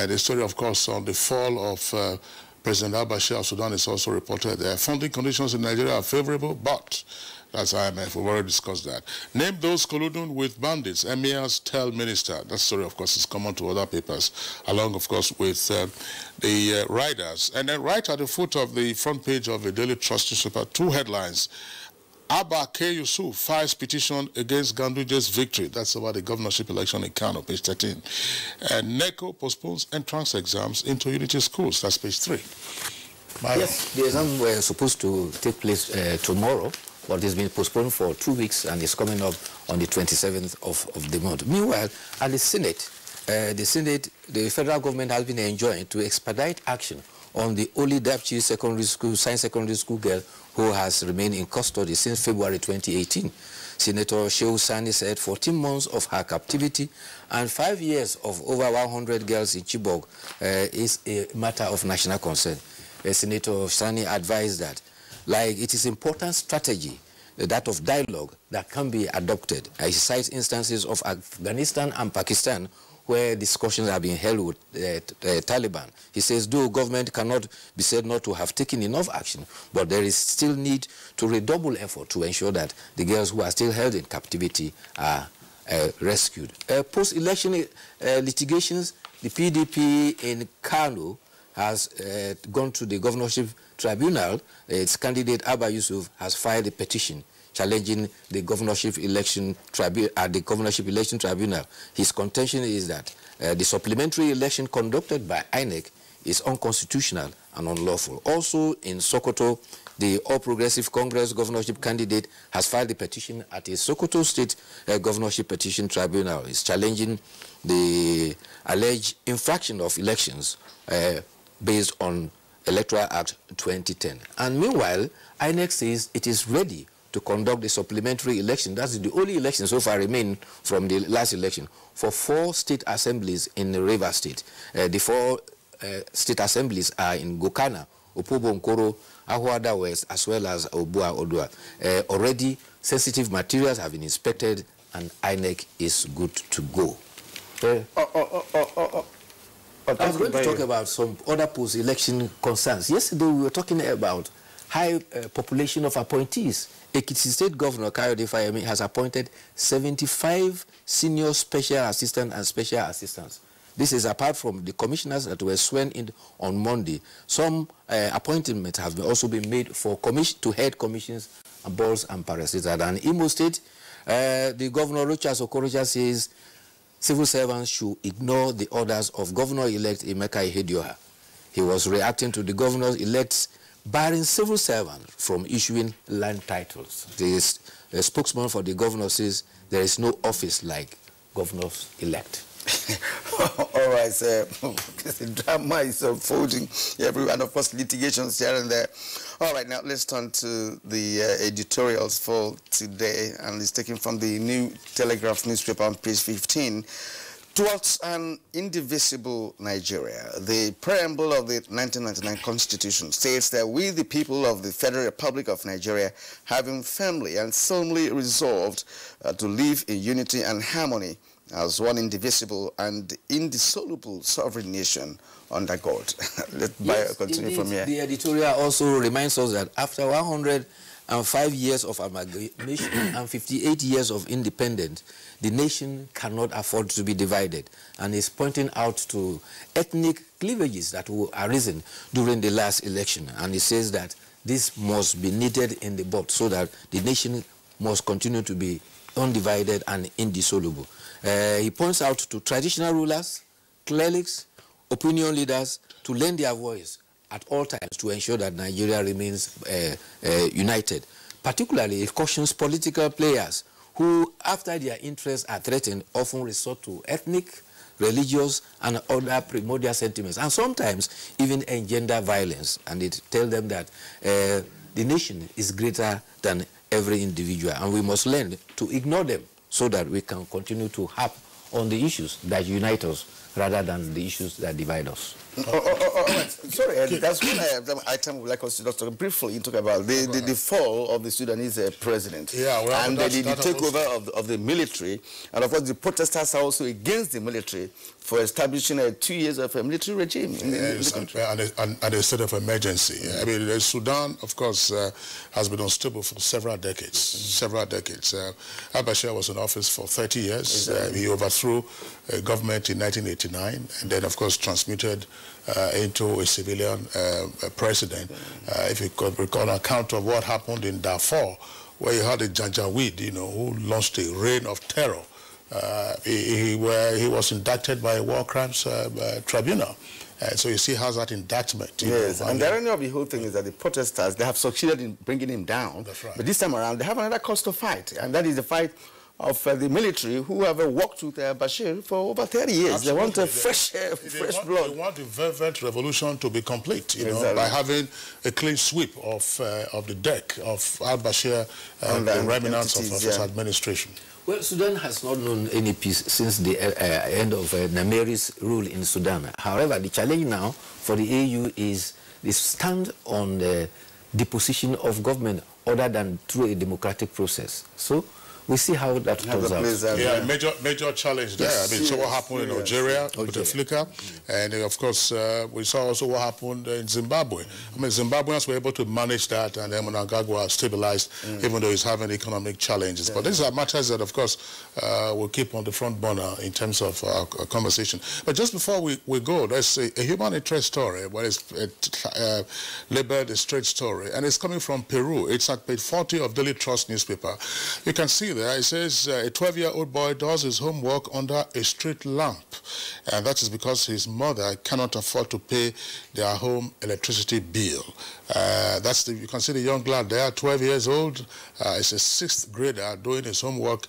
The story, of course, on the fall of President al-Bashir of Sudan is also reported there. Funding conditions in Nigeria are favorable, but that's IMF. We've already discussed that. Name those colluding with bandits. Emirs tell minister. That story, of course, is common to other papers, along, of course, with the riders. And then right at the foot of the front page of the Daily Trust newspaper, 2 headlines. Abba K. Yusuf files petition against Ganduje's victory. That's about the governorship election in Kano, page 13. And NECO postpones entrance exams into Unity schools. That's page 3. Yes, the exam were supposed to take place tomorrow, but it's been postponed for 2 weeks and it's coming up on the 27th of the month. Meanwhile, at the Senate, the federal government has been enjoined to expedite action on the Oli Dapchi Science Secondary School girl who has remained in custody since February 2018. Senator Shehu Sani said 14 months of her captivity and 5 years of over 100 girls in Chibok is a matter of national concern. Senator Sani advised that, like, it is important strategy, that of dialogue, that can be adopted. He cites instances of Afghanistan and Pakistan where discussions are being held with Taliban. He says, though government cannot be said not to have taken enough action, but there is still need to redouble effort to ensure that the girls who are still held in captivity are rescued. Post-election litigations, the PDP in Kano has gone to the governorship tribunal. Its candidate, Abba Yusuf, has filed a petition challenging the governorship election tribunal. His contention is that the supplementary election conducted by INEC is unconstitutional and unlawful. Also in Sokoto, the All Progressive Congress governorship candidate has filed a petition at a Sokoto State Governorship Petition Tribunal. It's challenging the alleged infraction of elections based on Electoral Act 2010. And meanwhile, INEC says it is ready to conduct the supplementary election. That's the only election so far remaining from the last election for 4 state assemblies in the Rivers State. The 4 state assemblies are in Gokana, Opobo Nkoro, Ahuada West, as well as Obua Odua. Already, sensitive materials have been inspected and INEC is good to go. I'm going to talk about some other post-election concerns. Yesterday, we were talking about high population of appointees. Ekiti State Governor Kayode Fayemi has appointed 75 senior special assistants and special assistants. This is apart from the commissioners that were sworn in on Monday. Some appointments have also been made for to head commissions and boards and parasitas. And in Imo State, the Governor Rochas Okorocha says civil servants should ignore the orders of Governor-elect Emeka Ihedioha. He was reacting to the governor-elect barring civil servants from issuing land titles. The spokesman for the governor says there is no office like governors-elect. All right, sir. The drama is unfolding everywhere, and of course litigations here and there. All right, now let's turn to the editorials for today, and it's taken from the New Telegraph newspaper on page 15. Towards an indivisible Nigeria, the preamble of the 1999 Constitution states that we, the people of the Federal Republic of Nigeria, having firmly and solemnly resolved to live in unity and harmony as one indivisible and indissoluble sovereign nation under God. Let's continue from here. The editorial also reminds us that after 100 and 5 years of amalgamation and 58 years of independence, the nation cannot afford to be divided, and is pointing out to ethnic cleavages that were arisen during the last election. And he says that this must be knitted in the bud so that the nation must continue to be undivided and indissoluble. He points out to traditional rulers, clerics, opinion leaders to lend their voice at all times to ensure that Nigeria remains united. Particularly, he cautions political players who, after their interests are threatened, often resort to ethnic, religious, and other primordial sentiments, and sometimes even engender violence. And it tells them that the nation is greater than every individual, and we must learn to ignore them so that we can continue to harp on the issues that unite us rather than the issues that divide us. Sorry, that's one item we'd like us to talk briefly talk about, the fall of the Sudanese president. Yeah, well, and the takeover of the military. And of course, the protesters are also against the military for establishing 2 years of a military regime in the country. And a state of emergency. I mean, Sudan, of course, has been unstable for several decades. Al-Bashir was in office for 30 years. He overthrew a government in 1989, and then, of course, transmuted into a civilian president. If you could recall, on account of what happened in Darfur, where you had a Janjaweed, who launched a reign of terror. He was indicted by a war crimes tribunal. So you see how that indictment. Yes, and the irony of the whole thing is that the protesters, they have succeeded in bringing him down. That's right. But this time around, they have another cause to fight, and that is the fight of the military who have worked with Bashir for over 30 years. Absolutely. They want a fresh blood. They want the velvet revolution to be complete, by having a clean sweep of the deck of al-Bashir and the remnants of his administration. Well, Sudan has not known any peace since the end of Nameri's rule in Sudan. However, the challenge now for the AU is the stand on the deposition of government other than through a democratic process. So we see how that turns out. Yeah, major challenge there. Yes. I mean, so what happened in Algeria, Bouteflika, and of course we saw also what happened in Zimbabwe. I mean, Zimbabweans were able to manage that, and then Mnangagwa stabilized, even though he's having economic challenges. But these are matters that, of course, we'll keep on the front burner in terms of our conversation. But just before we go, there's a human interest story, where it's labeled a straight story, and it's coming from Peru. It's at page 40 of Daily Trust newspaper. You can see there, it says a 12-year-old boy does his homework under a street lamp, and that is because his mother cannot afford to pay their home electricity bill. You can see the young lad there, 12 years old. It's a 6th grader doing his homework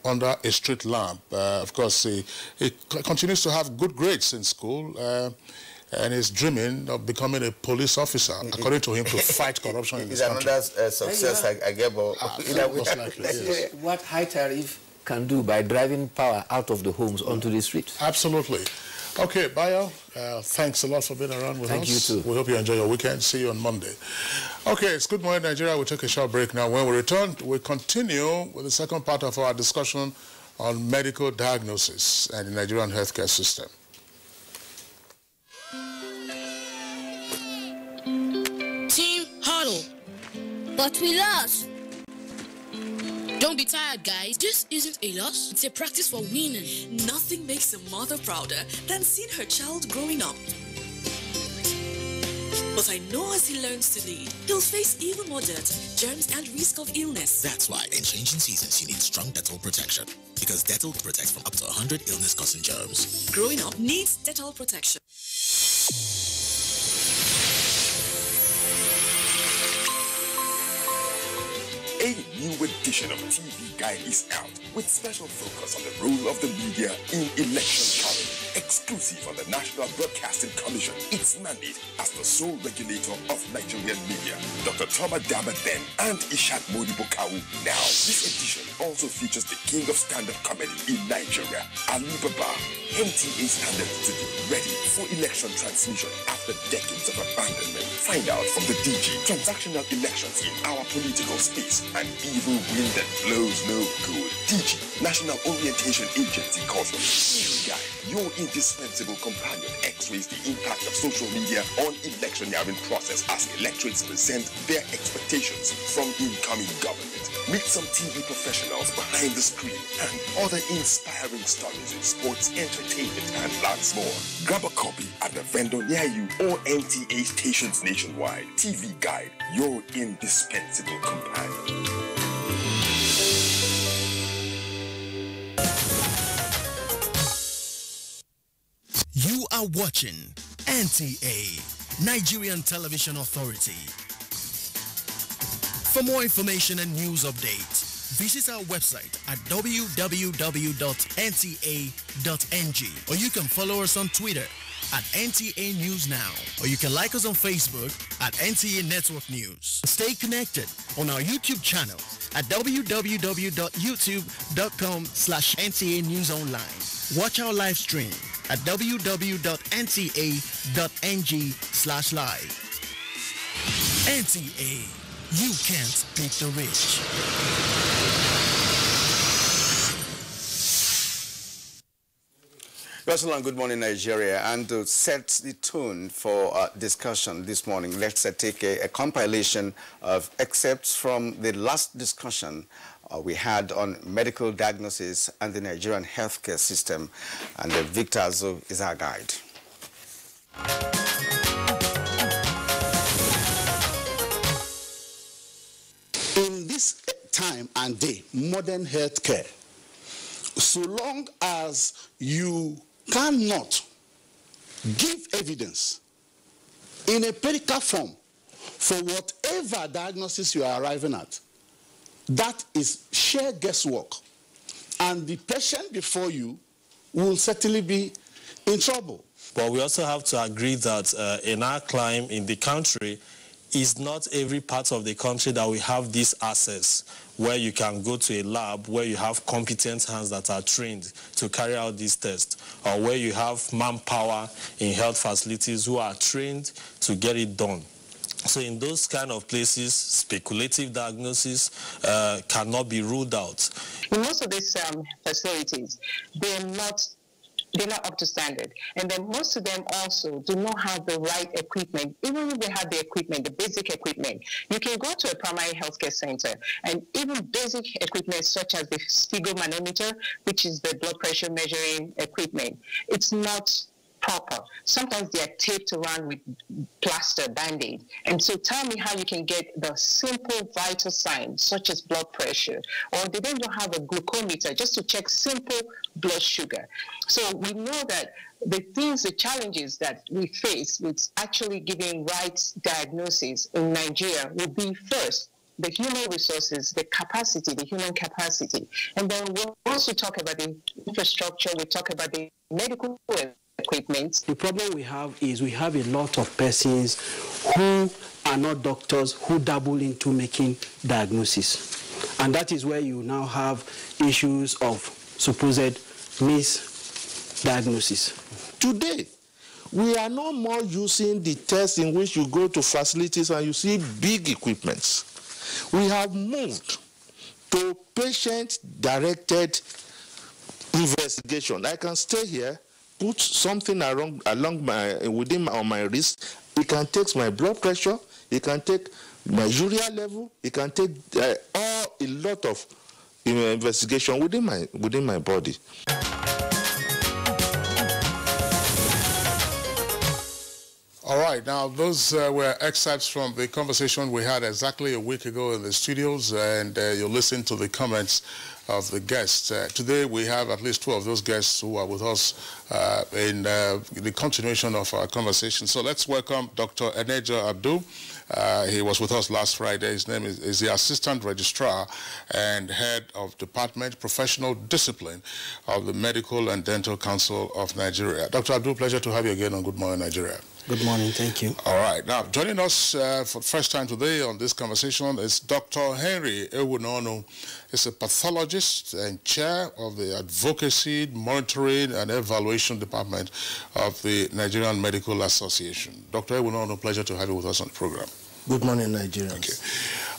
under a street lamp. Of course, he continues to have good grades in school. And he's dreaming of becoming a police officer, according to him, to fight corruption in this country. It's another success, I get. Yes. What high tariff can do by driving power out of the homes onto the streets. Absolutely. Okay, Bayo, thanks a lot for being around with us. Thank you too. We hope you enjoy your weekend. See you on Monday. Okay, it's Good Morning Nigeria. We'll take a short break now. When we return, we'll continue with the second part of our discussion on medical diagnosis and the Nigerian healthcare system. But we lost. Don't be tired, guys. This isn't a loss. It's a practice for winning. Nothing makes a mother prouder than seeing her child growing up. But I know as he learns to lead, he'll face even more dirt, germs, and risk of illness. That's why in changing seasons, you need strong Dettol protection. Because Dettol protects from up to 100 illness-causing germs. Growing up needs Dettol protection. A new edition of TV Guide is out with special focus on the role of the media in election coverage. Exclusive on the National Broadcasting Commission, its mandate as the sole regulator of Nigerian media. Dr. Toma Daba Ben and Ishak Modibo Kawu. Now, this edition also features the king of stand-up comedy in Nigeria, Ali Baba. NTA standards to be ready for election transmission after decades of abandonment. Find out from the DG transactional elections in our political space. An evil wind that blows no good. DG, National Orientation Agency, calls TV Guide. Your indispensable companion, x-rays the impact of social media on electioneering process as electorates present their expectations from incoming government. Meet some TV professionals behind the screen and other inspiring stories in sports, entertainment, and lots more. Grab a copy at the vendor near you or NTA stations nationwide. TV Guide, your indispensable companion. You are watching NTA, Nigerian Television Authority. For more information and news updates, visit our website at www.nta.ng, or you can follow us on Twitter at NTA News Now, or you can like us on Facebook at NTA Network News. Stay connected on our YouTube channel at www.youtube.com/NTA News Online. Watch our live stream at www.nta.ng/live. NTA, you can't beat the rich. Russell, good morning, Nigeria. And to set the tone for discussion this morning, let's take a compilation of excerpts from the last discussion we had on medical diagnosis and the Nigerian healthcare system. And Victor Azu is our guide. In this time and day, modern healthcare, so long as you cannot give evidence in a empirical form for whatever diagnosis you are arriving at, that is sheer guesswork. And the patient before you will certainly be in trouble. But we also have to agree that in our climate, in the country, it's not every part of the country that we have this access where you can go to a lab where you have competent hands that are trained to carry out this test, or where you have manpower in health facilities who are trained to get it done. So in those kind of places, speculative diagnosis cannot be ruled out. In most of these facilities, they're not up to standard. And then most of them also do not have the right equipment. Even if they have the equipment, the basic equipment, you can go to a primary healthcare center and even basic equipment such as the sphygmomanometer, which is the blood pressure measuring equipment, it's not proper. Sometimes they are taped around with plaster, Band-Aid. And so tell me how you can get the simple vital signs, such as blood pressure, or they don't even have a glucometer just to check simple blood sugar. So we know that the challenges that we face with actually giving right diagnosis in Nigeria will be first, the human resources, the capacity, the human capacity. And then we'll also talk about the infrastructure, we talk about the medical equipment. The problem we have is we have a lot of persons who are not doctors who dabble into making diagnosis. And that is where you now have issues of supposed misdiagnosis. Today, we are no more using the test in which you go to facilities and you see big equipments. We have moved to patient-directed investigation. I can stay here, put something on my wrist. It can take my blood pressure. It can take my urea level. It can take a lot of investigation within my body. All right, now those were excerpts from the conversation we had exactly a week ago in the studios, and you'll listen to the comments of the guests. Today we have at least two of those guests who are with us in the continuation of our conversation. So let's welcome Dr. Eneja Abdul. He was with us last Friday. His name is the Assistant Registrar and Head of Department Professional Discipline of the Medical and Dental Council of Nigeria. Dr. Abdul, pleasure to have you again on Good Morning Nigeria. Good morning, thank you. All right, now joining us for the first time today on this conversation is Dr. Henry Ewunono. He's a pathologist and chair of the Advocacy, Monitoring and Evaluation Department of the Nigerian Medical Association. Dr. Ewunono, pleasure to have you with us on the program. Good morning, Nigerians. Thank you.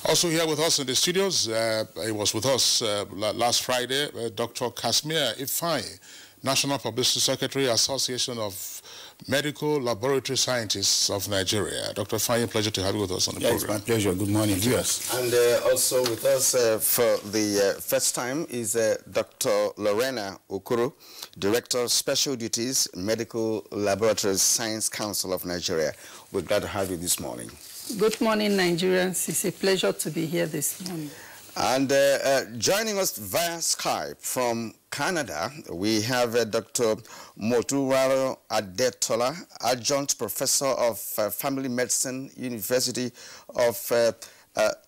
Also here with us in the studios, he was with us last Friday, Dr. Kasmia Ifeanyi, National Publicity Secretary, Association of Medical Laboratory Scientists of Nigeria. Dr. Ifeanyi, pleasure to have you with us on the program. It's my pleasure. Good morning, viewers. And also with us for the first time is Dr. Lorena Okoro, Director of Special Duties, Medical Laboratories Science Council of Nigeria. We're glad to have you this morning. Good morning, Nigerians. It's a pleasure to be here this morning. And joining us via Skype from Canada, we have Dr. Moturaro Adetola, Adjunct Professor of Family Medicine, University of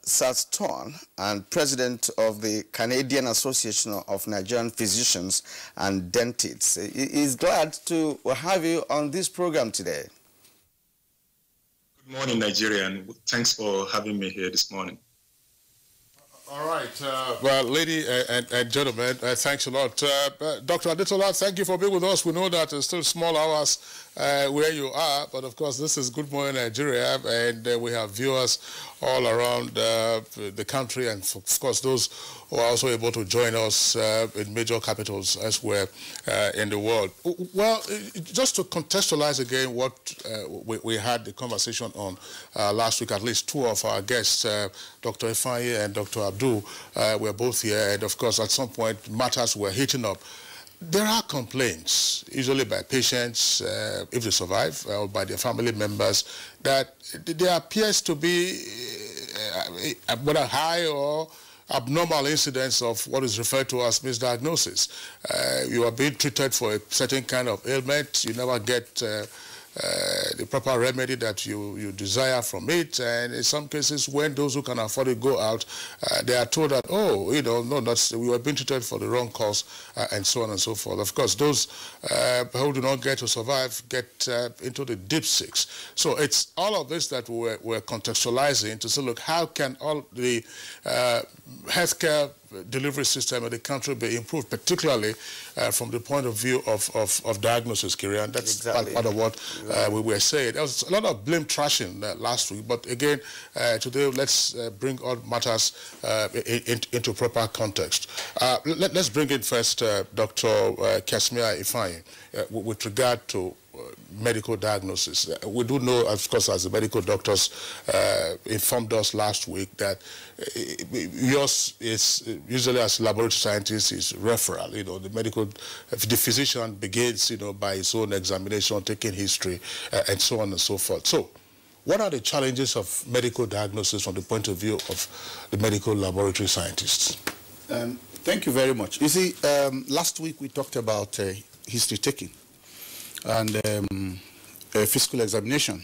Saskatchewan, and President of the Canadian Association of Nigerian Physicians and Dentists. He is glad to have you on this program today. Good morning, Nigeria, and thanks for having me here this morning. All right. Well, ladies and gentlemen, thanks a lot. Dr. Adetola, thank you for being with us. We know that it's still small hours where you are, but of course this is Good Morning Nigeria, and we have viewers all around the country, and of course those who are also able to join us in major capitals elsewhere in the world. Well, just to contextualize again what we had the conversation on last week, at least two of our guests, Dr. Ifeanyi and Dr. Abdul, were both here, and of course at some point matters were heating up. There are complaints, usually by patients, if they survive, or by their family members, that there appears to be whether high or abnormal incidence of what is referred to as misdiagnosis. You are being treated for a certain kind of ailment, you never get the proper remedy that you desire from it, and in some cases when those who can afford it go out, they are told that, oh, you know, no, we were being treated for the wrong cause, and so on and so forth. Of course, those who do not get to survive get into the deep six. So it's all of this that we're contextualizing to say, look, how can all the healthcare delivery system in the country be improved, particularly from the point of view of diagnosis, Kiri, and that's exactly part of what we were saying. There was a lot of blame trashing last week, but again, today let's bring all matters into proper context. Let's bring in first Dr. Kasmia Ifeanyi with regard to medical diagnosis. We do know, of course, as the medical doctors informed us last week, that yours is usually, as laboratory scientists, is referral. You know, the physician begins, you know, by his own examination, taking history, and so on and so forth. So, what are the challenges of medical diagnosis from the point of view of the medical laboratory scientists? Thank you very much. You see, last week we talked about history taking and a physical examination.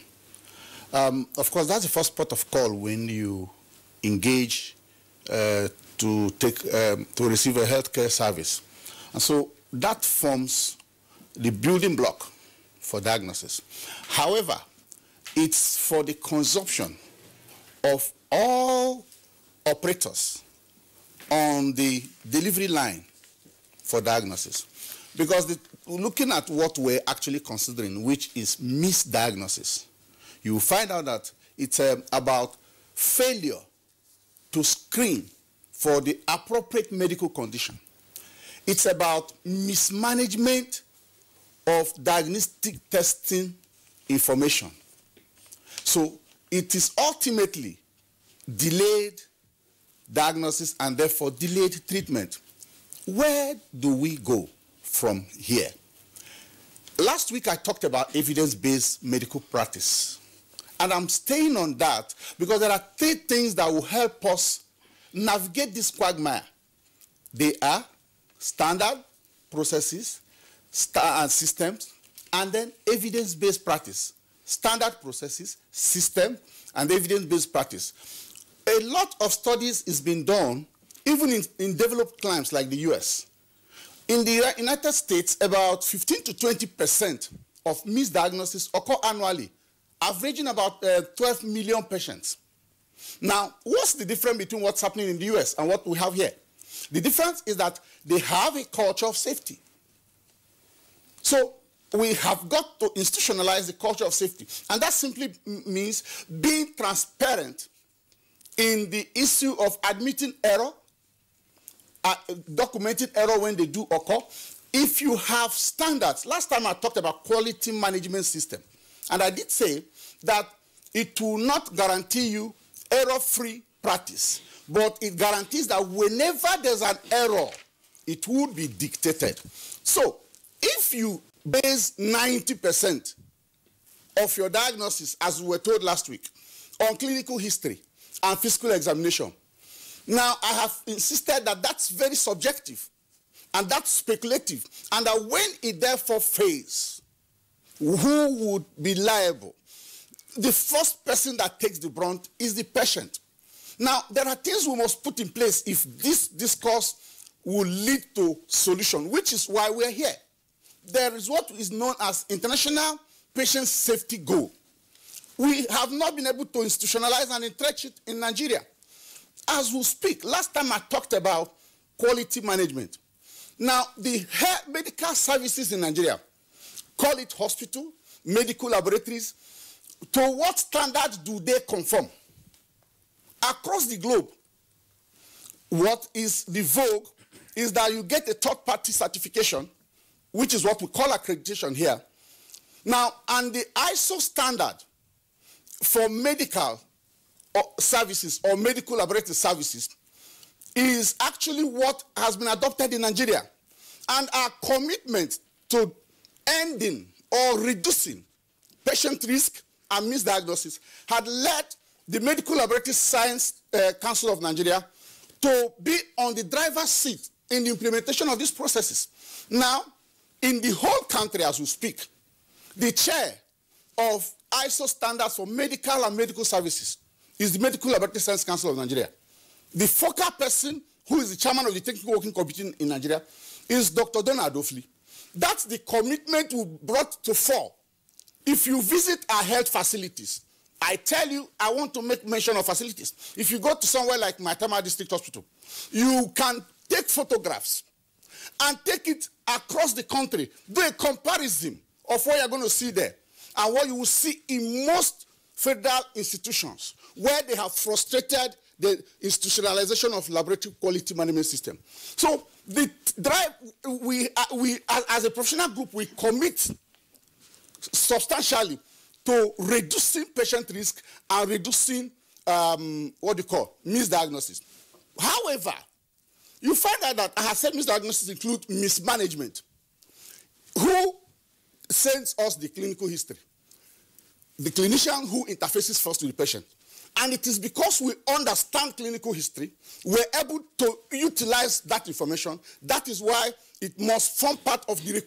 Of course, that's the first port of call when you engage to receive a healthcare service. And so that forms the building block for diagnosis. However, it's for the consumption of all operators on the delivery line for diagnosis. Because looking at what we're actually considering, which is misdiagnosis, you will find out that it's about failure to screen for the appropriate medical condition. It's about mismanagement of diagnostic testing information. So it is ultimately delayed diagnosis and therefore delayed treatment. Where do we go from here? Last week I talked about evidence-based medical practice. And I'm staying on that because there are 3 things that will help us navigate this quagmire. They are standard processes and systems, and then evidence-based practice. Standard processes, system, and evidence-based practice. A lot of studies is being done, even in developed climes like the US. In the United States, about 15 to 20% of misdiagnoses occur annually, averaging about 12 million patients. Now, what's the difference between what's happening in the US and what we have here? The difference is that they have a culture of safety. So we have got to institutionalize the culture of safety. And that simply means being transparent in the issue of admitting error, documenting error when they do occur, if you have standards, last time I talked about quality management system, and I did say that it will not guarantee you error-free practice, but it guarantees that whenever there's an error, it would be dictated. So if you base 90% of your diagnosis, as we were told last week, on clinical history and physical examination, now I have insisted that that's very subjective and that's speculative, and that when it therefore fails, who would be liable? The first person that takes the brunt is the patient. Now, there are things we must put in place if this discourse will lead to solution, which is why we're here. There is what is known as International Patient Safety Goal. We have not been able to institutionalize and entrench it in Nigeria. As we speak, last time I talked about quality management. Now, the medical services in Nigeria, call it hospital, medical laboratories, to what standards do they conform? Across the globe, what is the vogue is that you get a third-party certification, which is what we call accreditation here. Now, and the ISO standard for medical services or medical laboratory services is actually what has been adopted in Nigeria. And our commitment to ending or reducing patient risk and misdiagnosis had led the Medical Laboratory Science Council of Nigeria to be on the driver's seat in the implementation of these processes. Now, in the whole country as we speak, the chair of ISO standards for medical and medical services is the Medical Laboratory Science Council of Nigeria. The focal person, who is the chairman of the Technical Working Committee in Nigeria, is Dr. Donald Ofli. That's the commitment we brought to fore. If you visit our health facilities, I tell you, I want to make mention of facilities. If you go to somewhere like Maitama District Hospital, you can take photographs and take it across the country, do a comparison of what you're going to see there and what you will see in most federal institutions where they have frustrated the institutionalization of laboratory quality management system. So the drive, we as a professional group, we commit substantially to reducing patient risk and reducing misdiagnosis. However, you find out that I have said misdiagnosis include mismanagement. Who sends us the clinical history? The clinician who interfaces first with the patient. And it is because we understand clinical history, we're able to utilize that information. That is why it must form part of the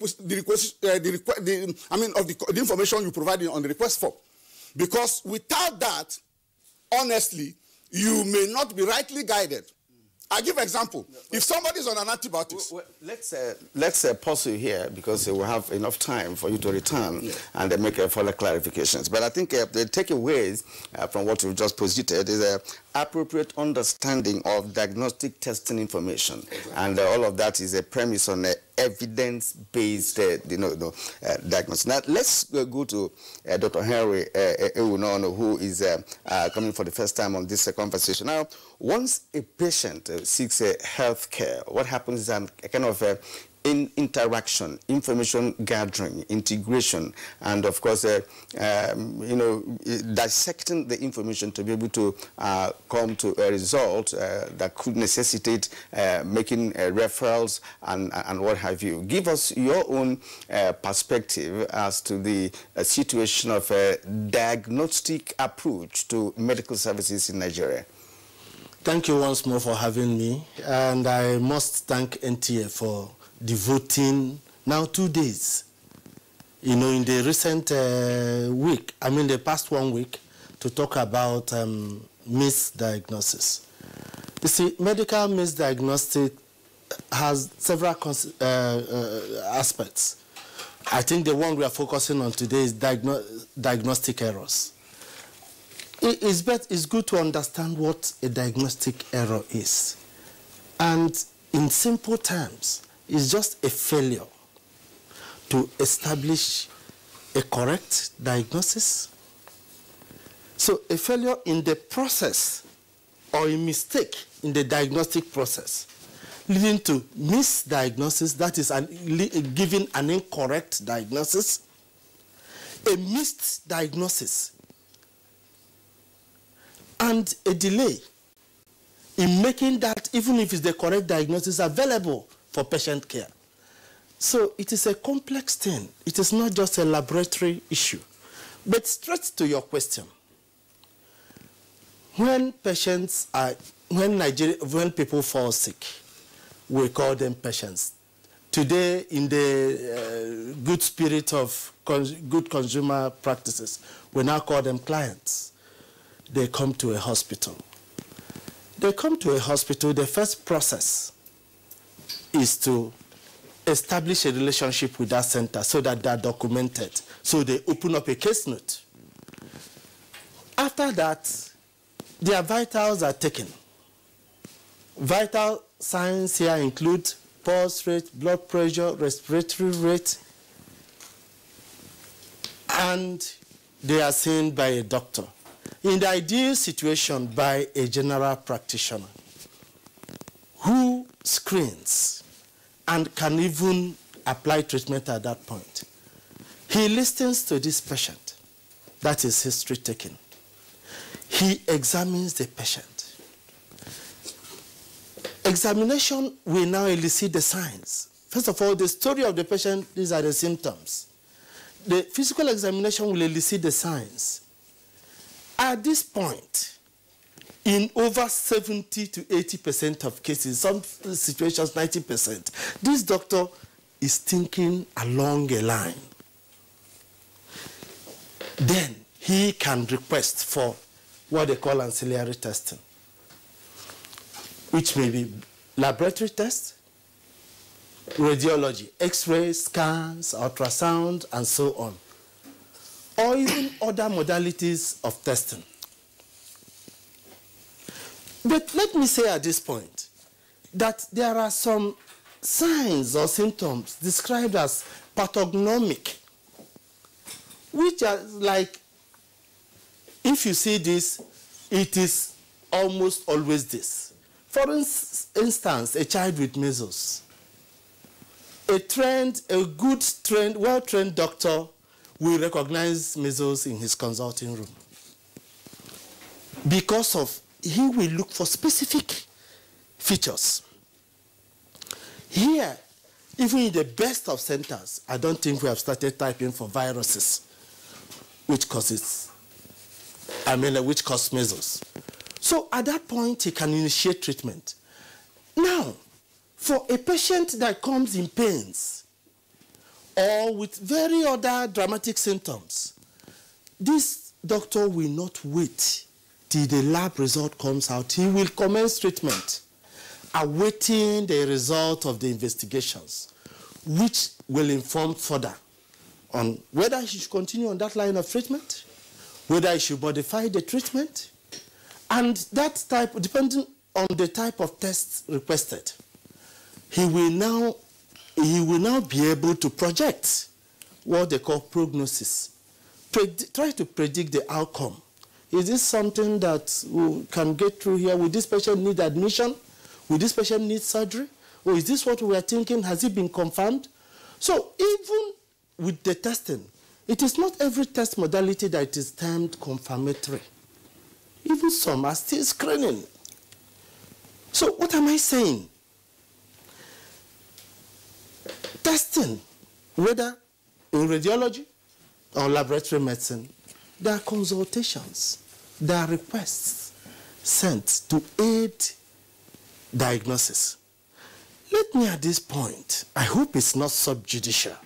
information you provide on the request form. Because without that, honestly, you may not be rightly guided. I'll give an example. If somebody is on an antibiotics... Let's pause you here because we'll have enough time for you to return and make further clarifications. But I think the takeaways from what we've just posited is appropriate understanding of diagnostic testing information. And all of that is a premise on evidence-based diagnosis. Now, let's go to Dr. Henry Ewunono, who is coming for the first time on this conversation. Now, once a patient seeks health care, what happens is a kind of interaction, information gathering, integration, and of course, dissecting the information to be able to come to a result that could necessitate making referrals and what have you. Give us your own perspective as to the situation of a diagnostic approach to medical services in Nigeria. Thank you once more for having me, and I must thank NTA for devoting now 2 days, in the recent week, the past 1 week, to talk about misdiagnosis. You see, medical misdiagnostic has several aspects. I think the one we are focusing on today is diagnostic errors. It's good to understand what a diagnostic error is. And in simple terms, it's just a failure to establish a correct diagnosis. So a failure in the process or a mistake in the diagnostic process leading to misdiagnosis, that is giving an incorrect diagnosis, a missed diagnosis, and a delay in making that, even if it's the correct diagnosis, available for patient care. So it is a complex thing. It is not just a laboratory issue. But straight to your question, when people fall sick, we call them patients. Today, in the good spirit of good consumer practices, we now call them clients. They come to a hospital. They come to a hospital, the first process is to establish a relationship with that center so that they're documented. So they open up a case note. After that, their vitals are taken. Vital signs here include pulse rate, blood pressure, respiratory rate, and they are seen by a doctor. In the ideal situation, by a general practitioner who screens and can even apply treatment at that point. He listens to this patient. That is history taking. He examines the patient. Examination will now elicit the signs. First of all, the story of the patient, these are the symptoms. The physical examination will elicit the signs. At this point, in over 70 to 80% of cases, some situations 90%, this doctor is thinking along a line. Then he can request for what they call ancillary testing, which may be laboratory tests, radiology, X-ray, scans, ultrasound, and so on, or even other modalities of testing. But let me say at this point that there are some signs or symptoms described as pathognomic, which are like, if you see this, it is almost always this. For instance, a child with measles. A good trained, well-trained doctor will recognize measles in his consulting room. Because of, he will look for specific features. Here, even in the best of centers, I don't think we have started typing for viruses, which cause measles. So at that point, he can initiate treatment. Now, for a patient that comes in pains or with very other dramatic symptoms, this doctor will not wait till the lab result comes out. He will commence treatment, awaiting the result of the investigations, which will inform further on whether he should continue on that line of treatment, whether he should modify the treatment, and that type, depending on the type of tests requested, he will now be able to project what they call prognosis, try to predict the outcome. Is this something that we can get through here? Will this patient need admission? Will this patient need surgery? Or is this what we are thinking? Has it been confirmed? So even with the testing, it is not every test modality that is termed confirmatory. Even some are still screening. So what am I saying? Testing, whether in radiology or laboratory medicine, there are consultations, there are requests sent to aid diagnosis. Let me at this point, I hope it's not subjudicial,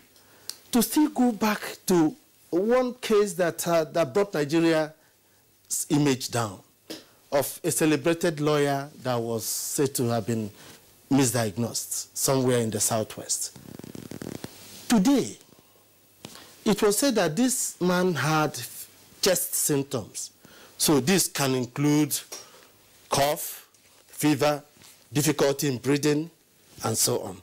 to still go back to one case that brought Nigeria's image down, of a celebrated lawyer that was said to have been misdiagnosed somewhere in the southwest. Today, it was said that this man had chest symptoms. So this can include cough, fever, difficulty in breathing, and so on.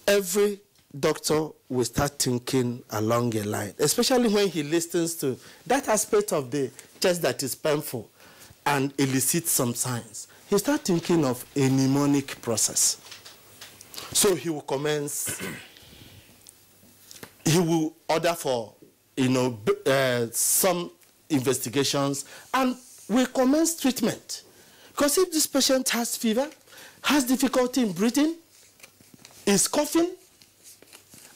Every doctor will start thinking along a line, especially when he listens to that aspect of the chest that is painful and elicits some signs. he started thinking of a mnemonic process. So he will commence, he will order for, some investigations, and will commence treatment. Because if this patient has fever, has difficulty in breathing, is coughing,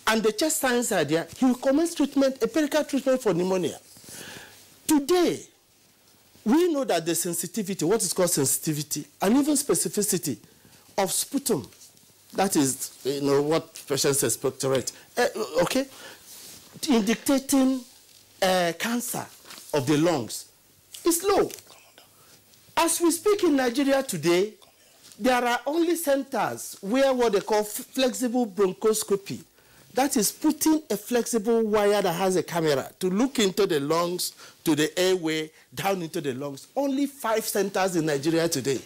and the chest signs are there, he will commence treatment, empirical treatment for pneumonia. Today, we know that the sensitivity, what is called sensitivity, and even specificity of sputum, that is, what patients expectorate, okay, indicating cancer of the lungs, is low. As we speak in Nigeria today, there are only centers where what they call flexible bronchoscopy, that is putting a flexible wire that has a camera to look into the lungs, to the airway, down into the lungs. Only 5 centers in Nigeria today.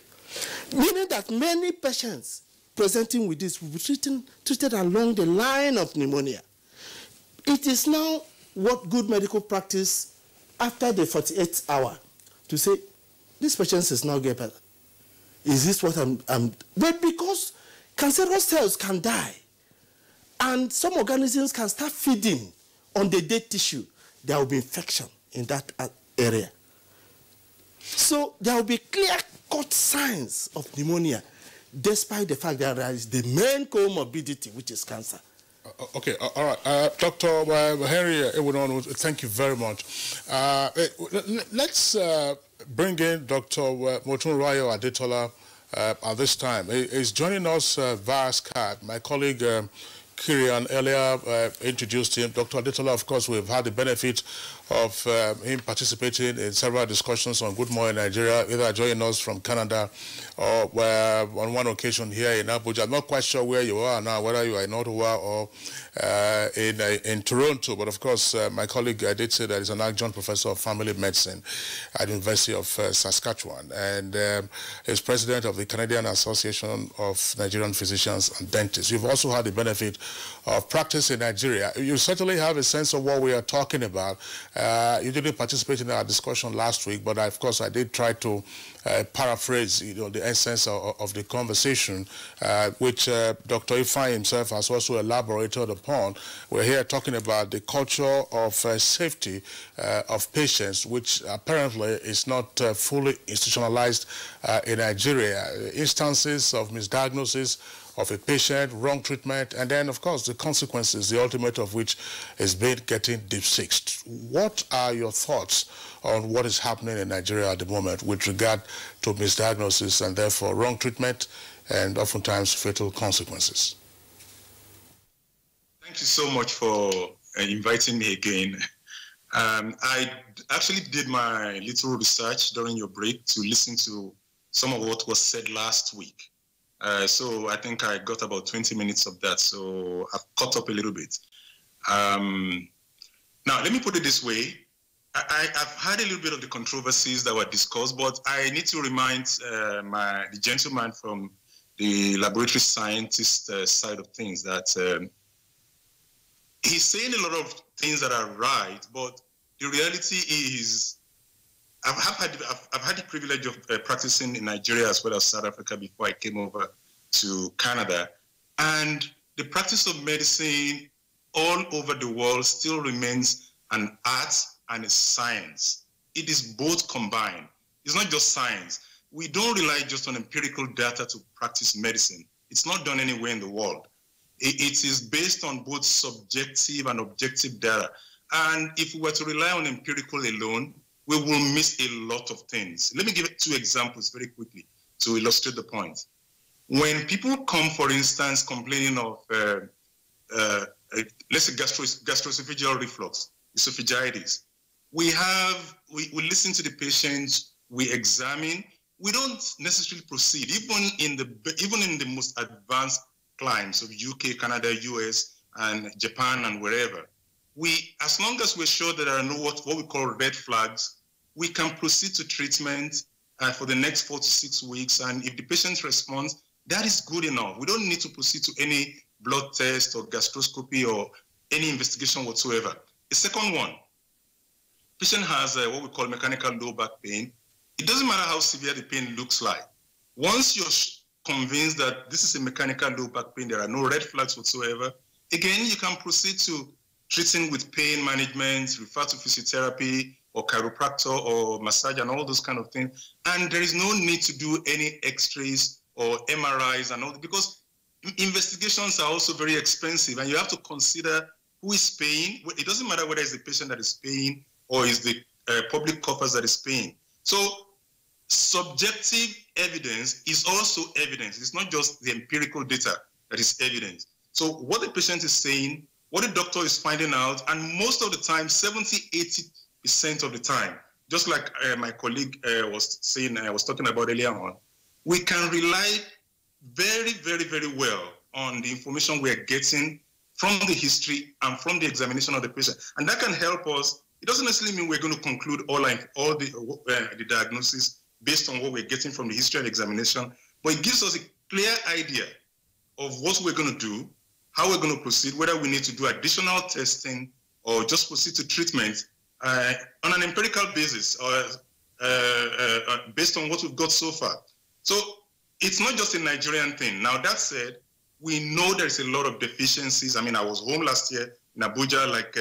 Meaning that many patients presenting with this will be treated along the line of pneumonia. It is now what good medical practice after the 48th hour to say, this patient is now getting better. Is this what I'm... But because cancerous cells can die, and some organisms can start feeding on the dead tissue, there will be infection in that area. So there will be clear-cut signs of pneumonia, despite the fact that there is the main comorbidity, which is cancer. Okay, all right. Dr. Henry Ewunon, thank you very much. Let's bring in Dr. Motunrayo Adetola at this time. He's joining us via Skype. My colleague Kirian earlier introduced him. Dr. Adetola, of course, we've had the benefit of him participating in several discussions on Good Morning Nigeria, either joining us from Canada or on one occasion here in Abuja. I'm not quite sure where you are now, whether you are in Ottawa or in Toronto, but of course my colleague did say that he's an adjunct professor of family medicine at the University of Saskatchewan, and is president of the Canadian Association of Nigerian Physicians and Dentists. You've also had the benefit of practice in Nigeria. You certainly have a sense of what we are talking about. You didn't participate in our discussion last week, but of course I did try to paraphrase, the essence of the conversation, which Dr. Ifeanyi himself has also elaborated upon. We're here talking about the culture of safety of patients, which apparently is not fully institutionalized in Nigeria. Instances of misdiagnosis of a patient, wrong treatment, and then, of course, the consequences, the ultimate of which is getting deep-sixed. What are your thoughts on what is happening in Nigeria at the moment with regard to misdiagnosis and therefore wrong treatment and oftentimes fatal consequences? Thank you so much for inviting me again. I actually did my little research during your break to listen to some of what was said last week. So I think I got about 20 minutes of that, so I've caught up a little bit. Now, let me put it this way. I've had a little bit of the controversies that were discussed, but I need to remind the gentleman from the laboratory scientist side of things that he's saying a lot of things that are right, but the reality is I've had the privilege of practicing in Nigeria as well as South Africa before I came over to Canada. And the practice of medicine all over the world still remains an art and a science. It is both combined. It's not just science. We don't rely just on empirical data to practice medicine. It's not done anywhere in the world. It is based on both subjective and objective data. And if we were to rely on empirical alone, we will miss a lot of things. Let me give 2 examples very quickly to illustrate the point. When people come, for instance, complaining of, let's say, gastroesophageal reflux, esophagitis, we listen to the patient, we examine, we don't necessarily proceed, even in the most advanced climes of UK, Canada, US, and Japan, and wherever. As long as we're sure that there are no what we call red flags, we can proceed to treatment for the next 4 to 6 weeks. And if the patient responds, that is good enough. We don't need to proceed to any blood test or gastroscopy or any investigation whatsoever. The second one, patient has what we call mechanical low back pain. It doesn't matter how severe the pain looks like. Once you're convinced that this is a mechanical low back pain, there are no red flags whatsoever, again, you can proceed to treating with pain management, refer to physiotherapy or chiropractor or massage and all those kind of things. And there is no need to do any x-rays or MRIs and all, because investigations are also very expensive, and you have to consider who is paying. It doesn't matter whether it's the patient that is paying or is the public coffers that is paying. So subjective evidence is also evidence. It's not just the empirical data that is evidence. So what the patient is saying, what the doctor is finding out, and most of the time, 70–80% of the time, just like my colleague was saying, I was talking about earlier on, we can rely very, very, very well on the information we are getting from the history and from the examination of the patient. And that can help us. It doesn't necessarily mean we're going to conclude all the diagnosis based on what we're getting from the history and examination, but it gives us a clear idea of what we're going to do, how we're going to proceed, whether we need to do additional testing or just proceed to treatment on an empirical basis or based on what we've got so far. So it's not just a Nigerian thing. Now, that said, we know there's a lot of deficiencies. I mean, I was home last year in Abuja, like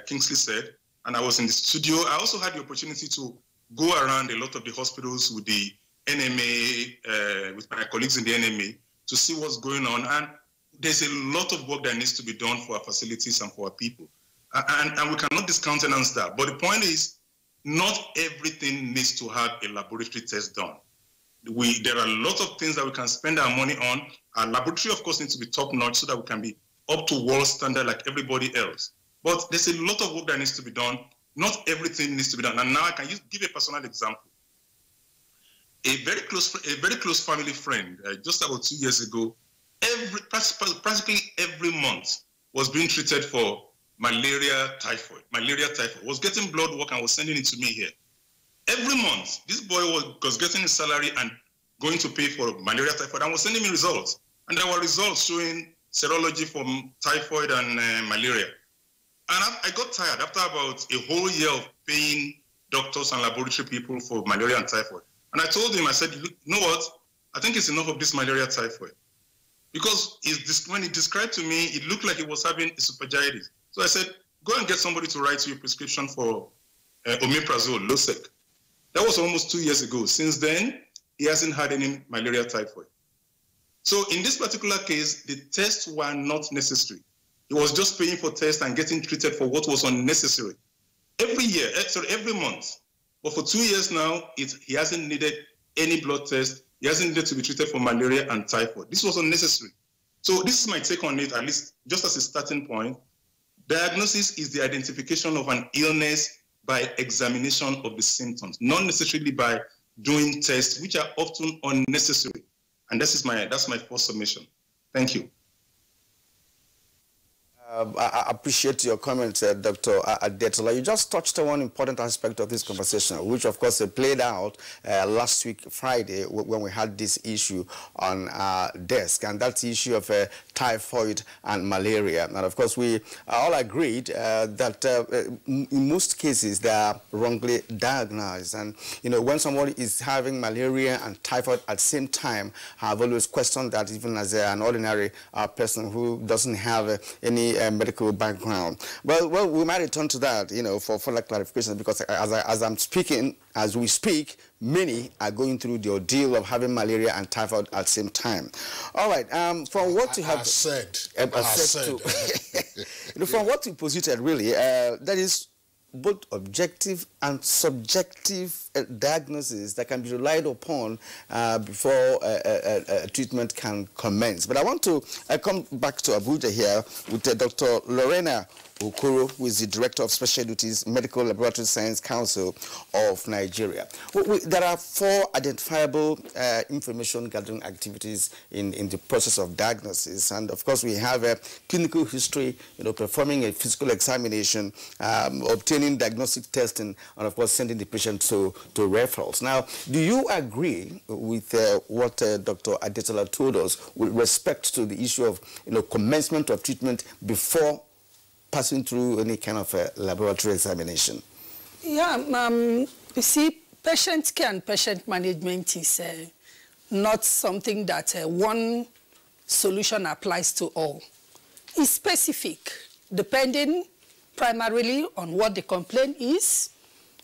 Kingsley said, and I was in the studio. I also had the opportunity to go around a lot of the hospitals with the NMA, with my colleagues in the NMA, to see what's going on. And there's a lot of work that needs to be done for our facilities and for our people. And we cannot discountenance that. But the point is, not everything needs to have a laboratory test done. There are a lot of things that we can spend our money on. Our laboratory, of course, needs to be top-notch so that we can be up to world standard like everybody else. But there's a lot of work that needs to be done. Not everything needs to be done. And now I can give a personal example. A very close family friend, just about 2 years ago, practically every month was being treated for malaria typhoid, was getting blood work and was sending it to me here. Every month, this boy was getting his salary and going to pay for malaria typhoid and was sending me results. And there were results showing serology for typhoid and malaria. And I got tired after about a whole year of paying doctors and laboratory people for malaria and typhoid. And I told him, I said, you know what? I think it's enough of this malaria typhoid. Because when he described to me, it looked like he was having esophagitis. So I said, go and get somebody to write you a prescription for omeprazole, Losec. That was almost 2 years ago. Since then, he hasn't had any malaria typhoid. So in this particular case, the tests were not necessary. He was just paying for tests and getting treated for what was unnecessary. Every month. But for 2 years now, he hasn't needed any blood test. He hasn't needed to be treated for malaria and typhoid. This was unnecessary. So this is my take on it, at least just as a starting point. Diagnosis is the identification of an illness by examination of the symptoms, not necessarily by doing tests, which are often unnecessary. And that's my first submission. Thank you. I appreciate your comments, Dr. Adetola. You just touched on one important aspect of this conversation, which, of course, played out last week, Friday, when we had this issue on our desk, and that's the issue of typhoid and malaria. And, of course, we all agreed that in most cases, they are wrongly diagnosed. And, you know, when somebody is having malaria and typhoid at the same time, I've always questioned that, even as an ordinary person who doesn't have any medical background. Well, we might return to that, you know, for further clarification, because as we speak, many are going through the ordeal of having malaria and typhoid at the same time. All right, from what you have said, you know, from what you posited, really, that is both objective and subjective diagnosis that can be relied upon before treatment can commence. But I want to come back to Abuja here with Dr. Lorena Okoro, who is the Director of Special Duties Medical Laboratory Science Council of Nigeria. There are 4 identifiable information gathering activities in the process of diagnosis. And of course, we have a clinical history, you know, performing a physical examination, obtaining diagnostic testing, and of course, sending the patient to referrals. Now, do you agree with what Dr. Adetola told us with respect to the issue of, you know, commencement of treatment before passing through any kind of laboratory examination? Yeah, you see, patient care and patient management is not something that one solution applies to all. It's specific, depending primarily on what the complaint is,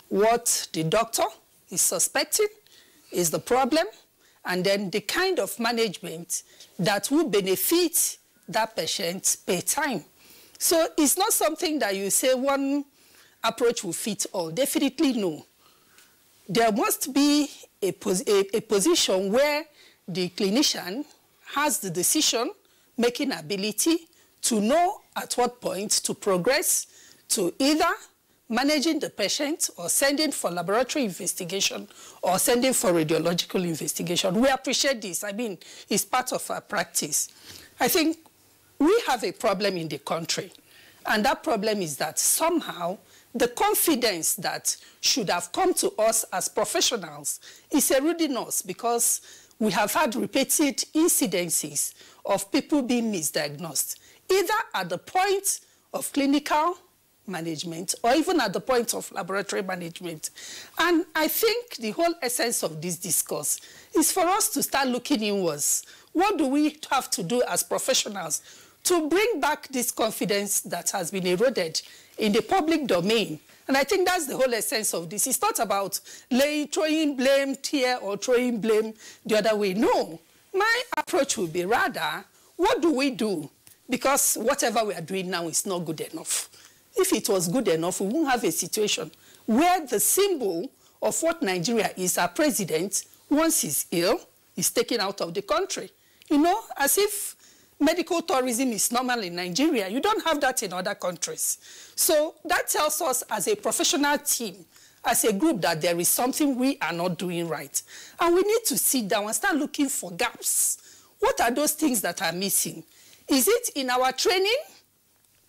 what the doctor is suspecting is the problem, and then the kind of management that will benefit that patient per time. So it's not something that you say one approach will fit all. Definitely no. There must be a position where the clinician has the decision-making ability to know at what point to progress to either managing the patient or sending for laboratory investigation or sending for radiological investigation. We appreciate this. I mean, it's part of our practice. I think we have a problem in the country, and that problem is that somehow the confidence that should have come to us as professionals is eluding us because we have had repeated incidences of people being misdiagnosed, either at the point of clinical management or even at the point of laboratory management. And I think the whole essence of this discourse is for us to start looking inwards. What do we have to do as professionals to bring back this confidence that has been eroded in the public domain? And I think that's the whole essence of this. It's not about throwing blame here or throwing blame the other way. No. My approach will be rather, what do we do? Because whatever we are doing now is not good enough. If it was good enough, we won't have a situation where the symbol of what Nigeria is, our president, once he's ill, is taken out of the country. You know, as if medical tourism is normal in Nigeria. You don't have that in other countries. So that tells us as a professional team, as a group, that there is something we are not doing right. And we need to sit down and start looking for gaps. What are those things that are missing? Is it in our training?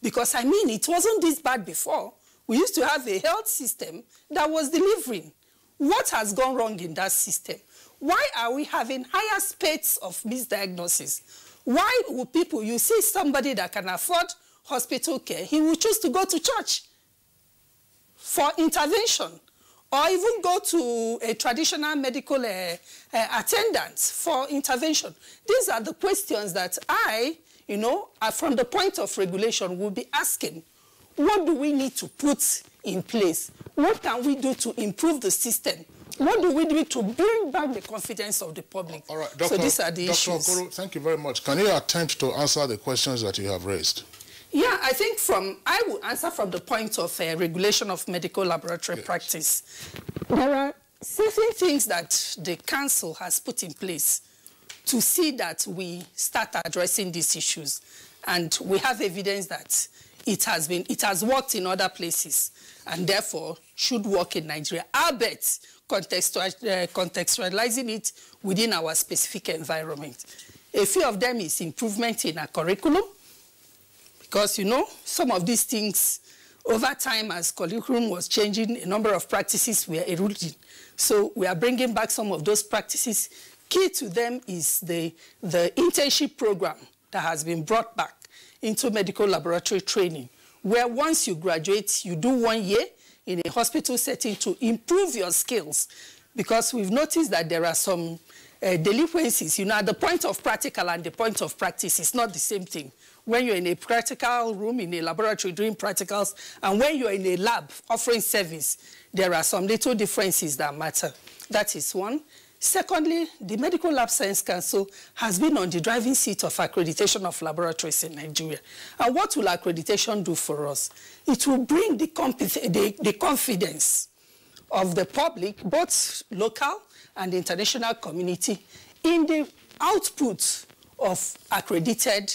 Because, I mean, it wasn't this bad before. We used to have a health system that was delivering. What has gone wrong in that system? Why are we having higher rates of misdiagnosis? Why would people, you see somebody that can afford hospital care, he will choose to go to church for intervention, or even go to a traditional medical attendant for intervention. These are the questions that I, from the point of regulation, will be asking. What do we need to put in place? What can we do to improve the system? What do we do to bring back the confidence of the public? All right, Dr. So these are the issues. Dr. Okoro, thank you very much. Can you attempt to answer the questions that you have raised? Yeah, I think I will answer from the point of regulation of medical laboratory practice. There are certain things that the council has put in place to see that we start addressing these issues. And we have evidence that it has worked in other places and therefore should work in Nigeria. Albeit contextualizing it within our specific environment. A few of them is improvement in our curriculum, because, some of these things, over time, as curriculum was changing, a number of practices were eroding. So we are bringing back some of those practices. Key to them is the internship program that has been brought back into medical laboratory training, where once you graduate, you do 1 year in a hospital setting to improve your skills, because we've noticed that there are some delinquencies. At the point of practical and the point of practice is not the same thing. When you're in a practical room, in a laboratory doing practicals, and when you're in a lab offering service, there are some little differences that matter. That is one. Secondly, the Medical Lab Science Council has been on the driving seat of accreditation of laboratories in Nigeria. And what will accreditation do for us? It will bring the confidence of the public, both local and international community, in the output of accredited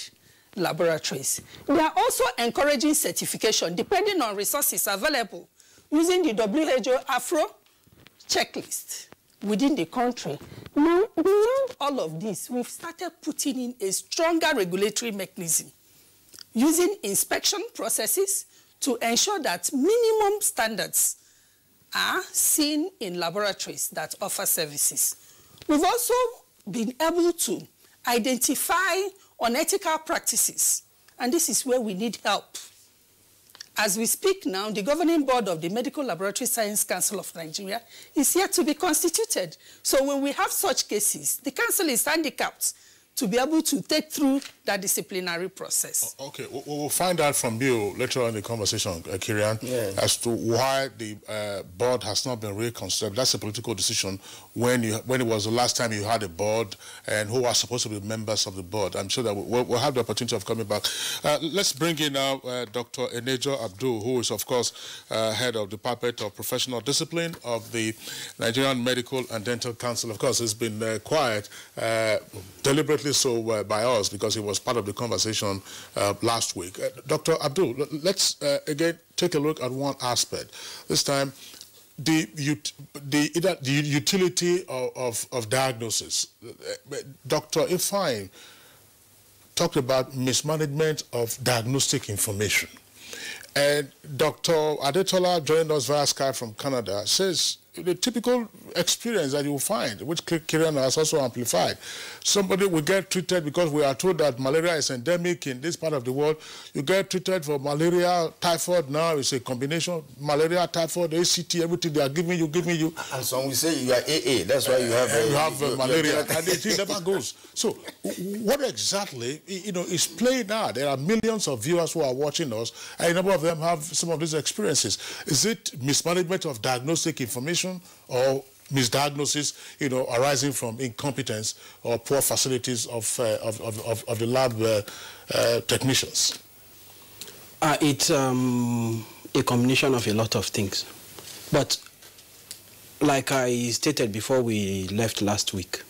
laboratories. They are also encouraging certification, depending on resources available, using the WHO Afro checklist within the country. Now, beyond all of this, we've started putting in a stronger regulatory mechanism, using inspection processes to ensure that minimum standards are seen in laboratories that offer services. We've also been able to identify unethical practices, and this is where we need help. As we speak now, the governing board of the Medical Laboratory Science Council of Nigeria is yet to be constituted. So when we have such cases, the council is handicapped to be able to take through that disciplinary process. Okay, we'll find out from you later on in the conversation, Kirian, as to why the board has not been reconstructed. That's a political decision. When it was the last time you had a board and who are supposed to be members of the board. I'm sure that we'll have the opportunity of coming back. Let's bring in now Dr. Enejo Abdul, who is, of course, head of the Department of Professional Discipline of the Nigerian Medical and Dental Council. Of course, it's been quiet, deliberately so by us, because he was part of the conversation last week. Dr. Abdul, let's again take a look at one aspect. This time, the utility of diagnosis. Dr. Ifeanyi talked about mismanagement of diagnostic information. And Dr. Adetola joined us via Skype from Canada, says the typical experience that you will find, which Kirian has also amplified. Somebody will get treated because we are told that malaria is endemic in this part of the world. You get treated for malaria, typhoid. Now it's a combination, malaria, typhoid, ACT, everything they are giving you. And some will say you are AA. That's why you have malaria, and it never goes. So what exactly, is playing out? There are millions of viewers who are watching us, and a number of them have some of these experiences. Is it mismanagement of diagnostic information or misdiagnosis, arising from incompetence or poor facilities of the lab technicians? It's a combination of a lot of things. But like I stated before we left last week,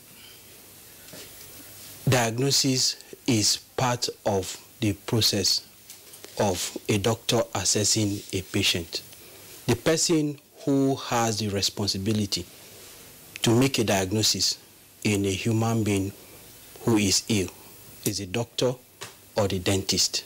diagnosis is part of the process of a doctor assessing a patient. The person who has the responsibility to make a diagnosis in a human being who is ill is the doctor or the dentist.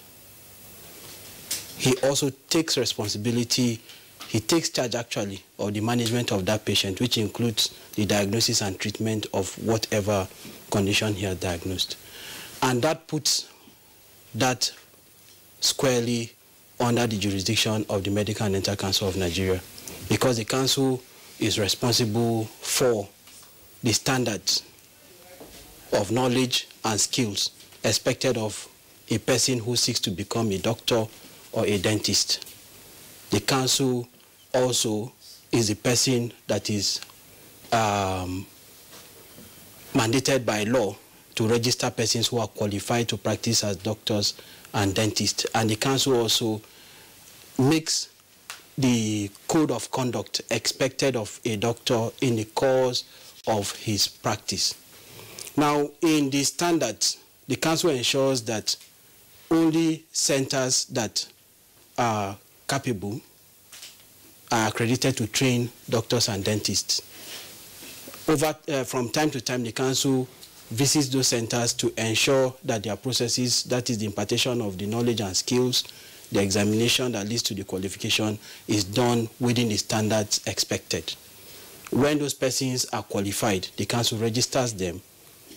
He also takes responsibility, he takes charge actually of the management of that patient, which includes the diagnosis and treatment of whatever condition he has diagnosed. And that puts that squarely under the jurisdiction of the Medical and Dental Council of Nigeria, because the council is responsible for the standards of knowledge and skills expected of a person who seeks to become a doctor or a dentist. The council also is the person that is mandated by law to register persons who are qualified to practice as doctors and dentists. And the council also makes the code of conduct expected of a doctor in the course of his practice. Now, in the standards, the council ensures that only centers that are capable are accredited to train doctors and dentists. From time to time, the council visits those centers to ensure that their processes, that is the impartation of the knowledge and skills, the examination that leads to the qualification, is done within the standards expected. When those persons are qualified, the council registers them,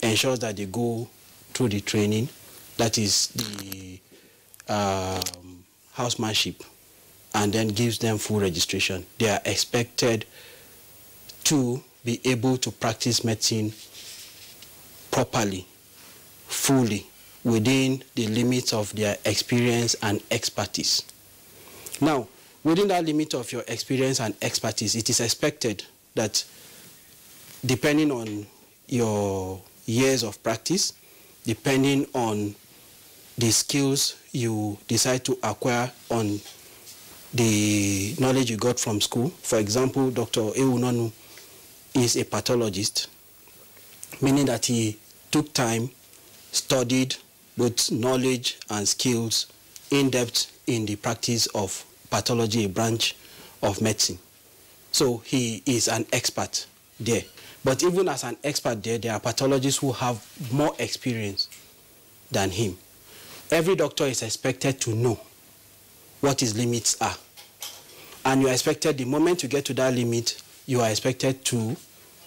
ensures that they go through the training, that is the housemanship, and then gives them full registration. They are expected to be able to practice medicine properly, fully, within the limits of their experience and expertise. Now, within that limit of your experience and expertise, it is expected that depending on your years of practice, depending on the skills you decide to acquire on the knowledge you got from school. For example, Dr. Ewunonu is a pathologist, meaning that he took time, studied both knowledge and skills in depth in the practice of pathology, a branch of medicine. So he is an expert there. But even as an expert there are pathologists who have more experience than him. Every doctor is expected to know what his limits are. And you are expected, the moment you get to that limit, you are expected to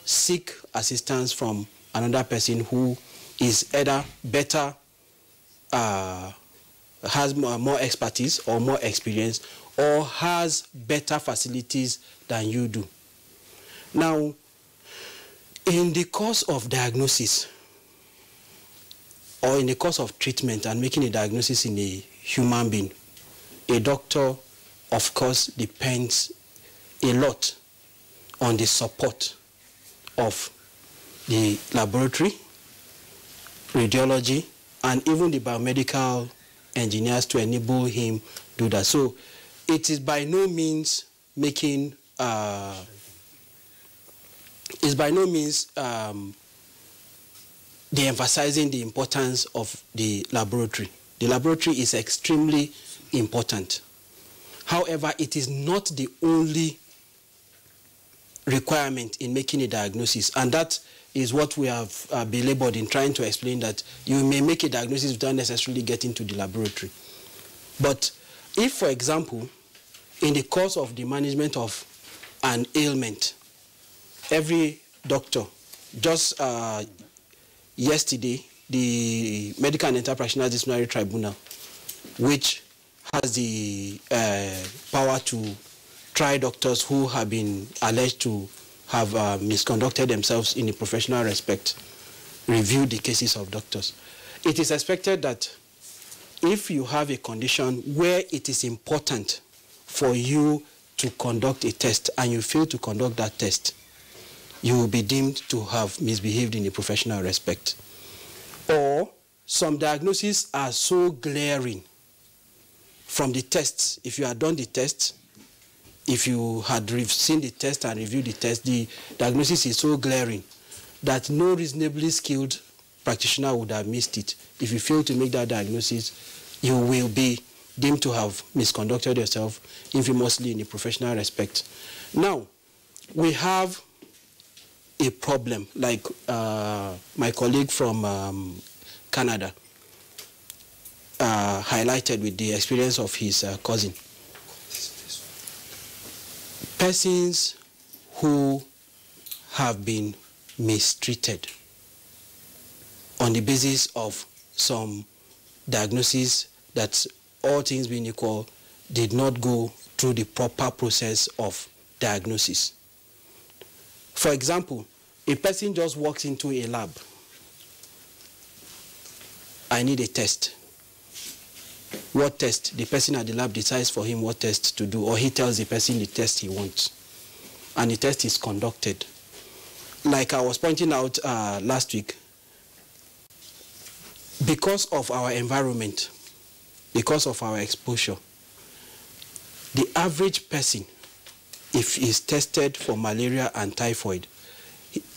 seek assistance from another person who is either better, has more expertise or more experience, or has better facilities than you do. Now, in the course of diagnosis, or in the course of treatment and making a diagnosis in a human being, a doctor, of course, depends a lot on the support of the laboratory, radiology, and even the biomedical engineers to enable him do that. So it is by no means making, de-emphasizing the importance of the laboratory. The laboratory is extremely important. However, it is not the only requirement in making a diagnosis, and that is what we have belabored in trying to explain, that you may make a diagnosis without necessarily getting to the laboratory. But if, for example, in the course of the management of an ailment, every doctor, just yesterday, the Medical and Inter-Practitioner Disciplinary Tribunal, which has the power to try doctors who have been alleged to have misconducted themselves in a professional respect, review the cases of doctors. It is expected that if you have a condition where it is important for you to conduct a test and you fail to conduct that test, you will be deemed to have misbehaved in a professional respect. Or some diagnoses are so glaring from the tests. If you had done the test, if you had seen the test and reviewed the test, the diagnosis is so glaring that no reasonably skilled practitioner would have missed it. If you fail to make that diagnosis, you will be deemed to have misconducted yourself infamously in a professional respect. Now, we have a problem, like my colleague from Canada highlighted with the experience of his cousin. Persons who have been mistreated on the basis of some diagnosis that, all things being equal, did not go through the proper process of diagnosis. For example, a person just walks into a lab. I need a test. What test? The person at the lab decides for him what test to do, or he tells the person the test he wants. And the test is conducted. Like I was pointing out last week, because of our environment, because of our exposure, the average person, if he's tested for malaria and typhoid,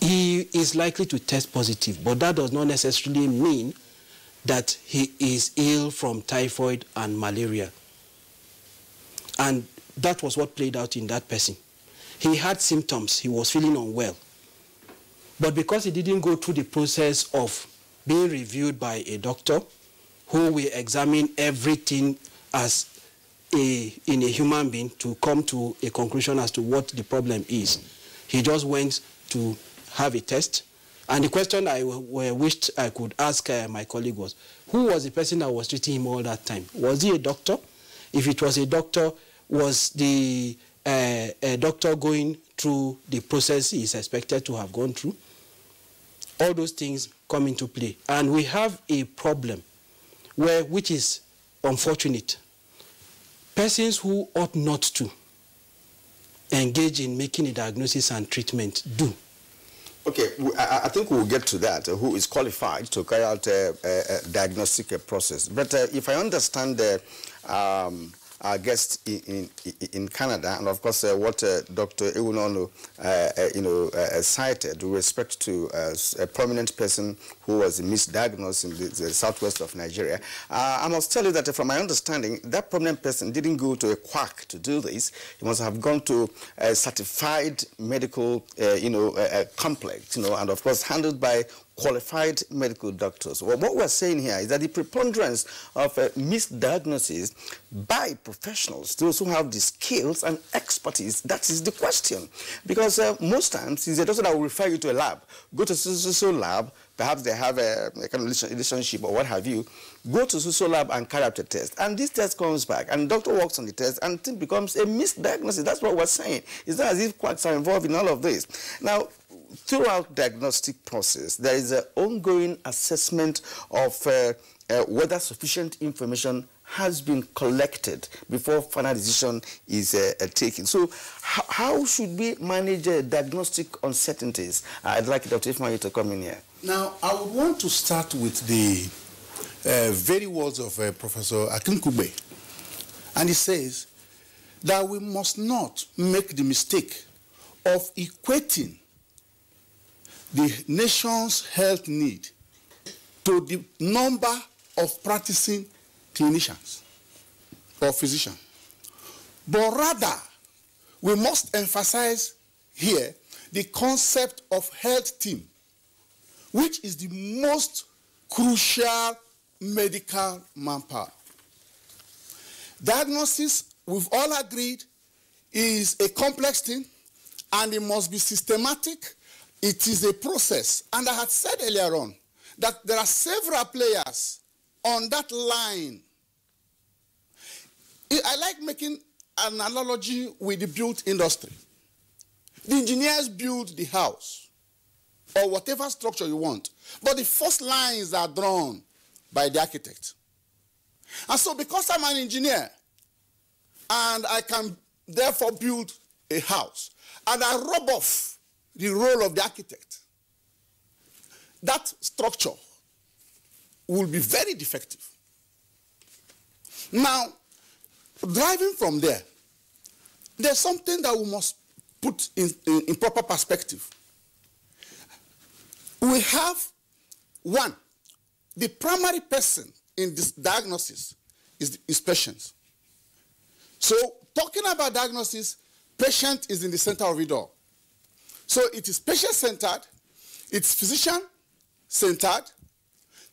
he is likely to test positive, but that does not necessarily mean that he is ill from typhoid and malaria. And that was what played out in that person. He had symptoms, he was feeling unwell. But because he didn't go through the process of being reviewed by a doctor who will examine everything as in a human being to come to a conclusion as to what the problem is, he just went to have a test. And the question I wished I could ask my colleague was, who was the person that was treating him all that time? Was he a doctor? If it was a doctor, was the doctor going through the process he is expected to have gone through? All those things come into play. And we have a problem which is unfortunate. Persons who ought not to engage in making a diagnosis and treatment do. Okay, I think we'll get to that, who is qualified to carry out a diagnostic process. But if I understand our guest in Canada, and of course what Dr. Ewunono cited with respect to a prominent person who was misdiagnosed in the southwest of Nigeria, I must tell you that from my understanding, that prominent person didn't go to a quack to do this. He must have gone to a certified medical complex, and of course handled by qualified medical doctors. Well, what we're saying here is that the preponderance of misdiagnosis by professionals, those who have the skills and expertise, that is the question. Because most times, it's a doctor that will refer you to a lab. Go to so lab, perhaps they have a kind of relationship or what have you. Go to so lab and carry out a test. And this test comes back, and the doctor works on the test, and it becomes a misdiagnosis. That's what we're saying. It's not as if quacks are involved in all of this. Now, throughout diagnostic process, there is an ongoing assessment of whether sufficient information has been collected before final decision is taken. So how should we manage diagnostic uncertainties? I'd like Dr. Ifeanyi to come in here. Now, I would want to start with the very words of Professor Akinkugbe. And he says that we must not make the mistake of equating the nation's health need to the number of practicing clinicians or physicians. But rather, we must emphasize here the concept of health team, which is the most crucial medical manpower. Diagnosis, we've all agreed, is a complex thing, and it must be systematic. It is a process. And I had said earlier on that there are several players on that line. I like making an analogy with the built industry. The engineers build the house or whatever structure you want, but the first lines are drawn by the architect. And so because I'm an engineer and I can therefore build a house and I rub off the role of the architect, that structure will be very defective. Now, driving from there, there's something that we must put in proper perspective. We have, one, the primary person in this diagnosis is patient. So, talking about diagnosis, patient is in the center of it all. So it is patient-centered, it's physician-centered,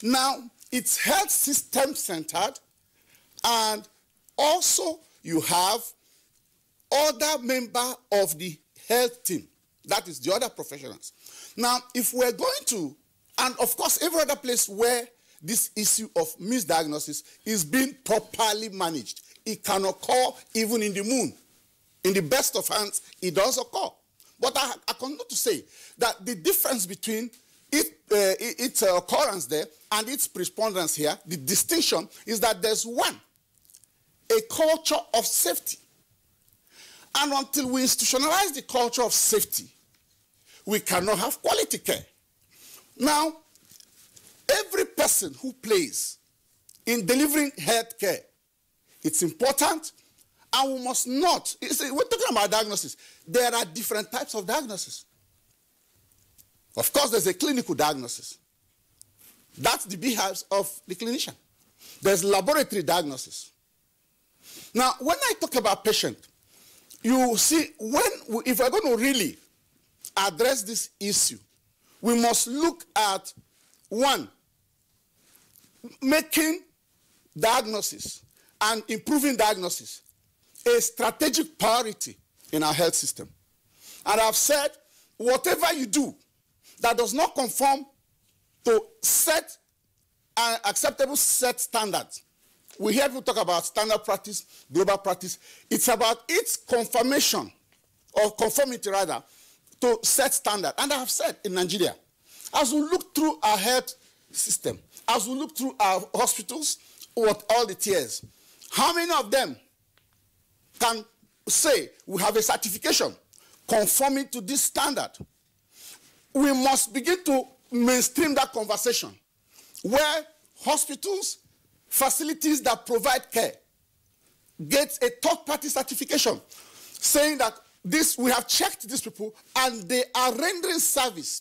now it's health system-centered, and also you have other member of the health team, that is the other professionals. Now, if we're going to, and of course every other place where this issue of misdiagnosis is being properly managed, it can occur even in the moon. In the best of hands, it does occur. But I continue to say that the difference between its occurrence there and its preponderance here, the distinction is that there's one, a culture of safety. And until we institutionalize the culture of safety, we cannot have quality care. Now, every person who plays in delivering health care, it's important. And we must not, we're talking about diagnosis. There are different types of diagnosis. Of course, there's a clinical diagnosis. That's the beehives of the clinician. There's laboratory diagnosis. Now, when I talk about patient, you see, if we're going to really address this issue, we must look at, one, making diagnosis and improving diagnosis a strategic priority in our health system. And I've said, whatever you do that does not conform to set an acceptable set standards. We hear people talk about standard practice, global practice. It's about its confirmation, or conformity rather, to set standard. And I have said in Nigeria, as we look through our health system, as we look through our hospitals, with all the tiers, how many of them can say we have a certification conforming to this standard? We must begin to mainstream that conversation where hospitals, facilities that provide care get a third-party certification saying that we have checked these people and they are rendering service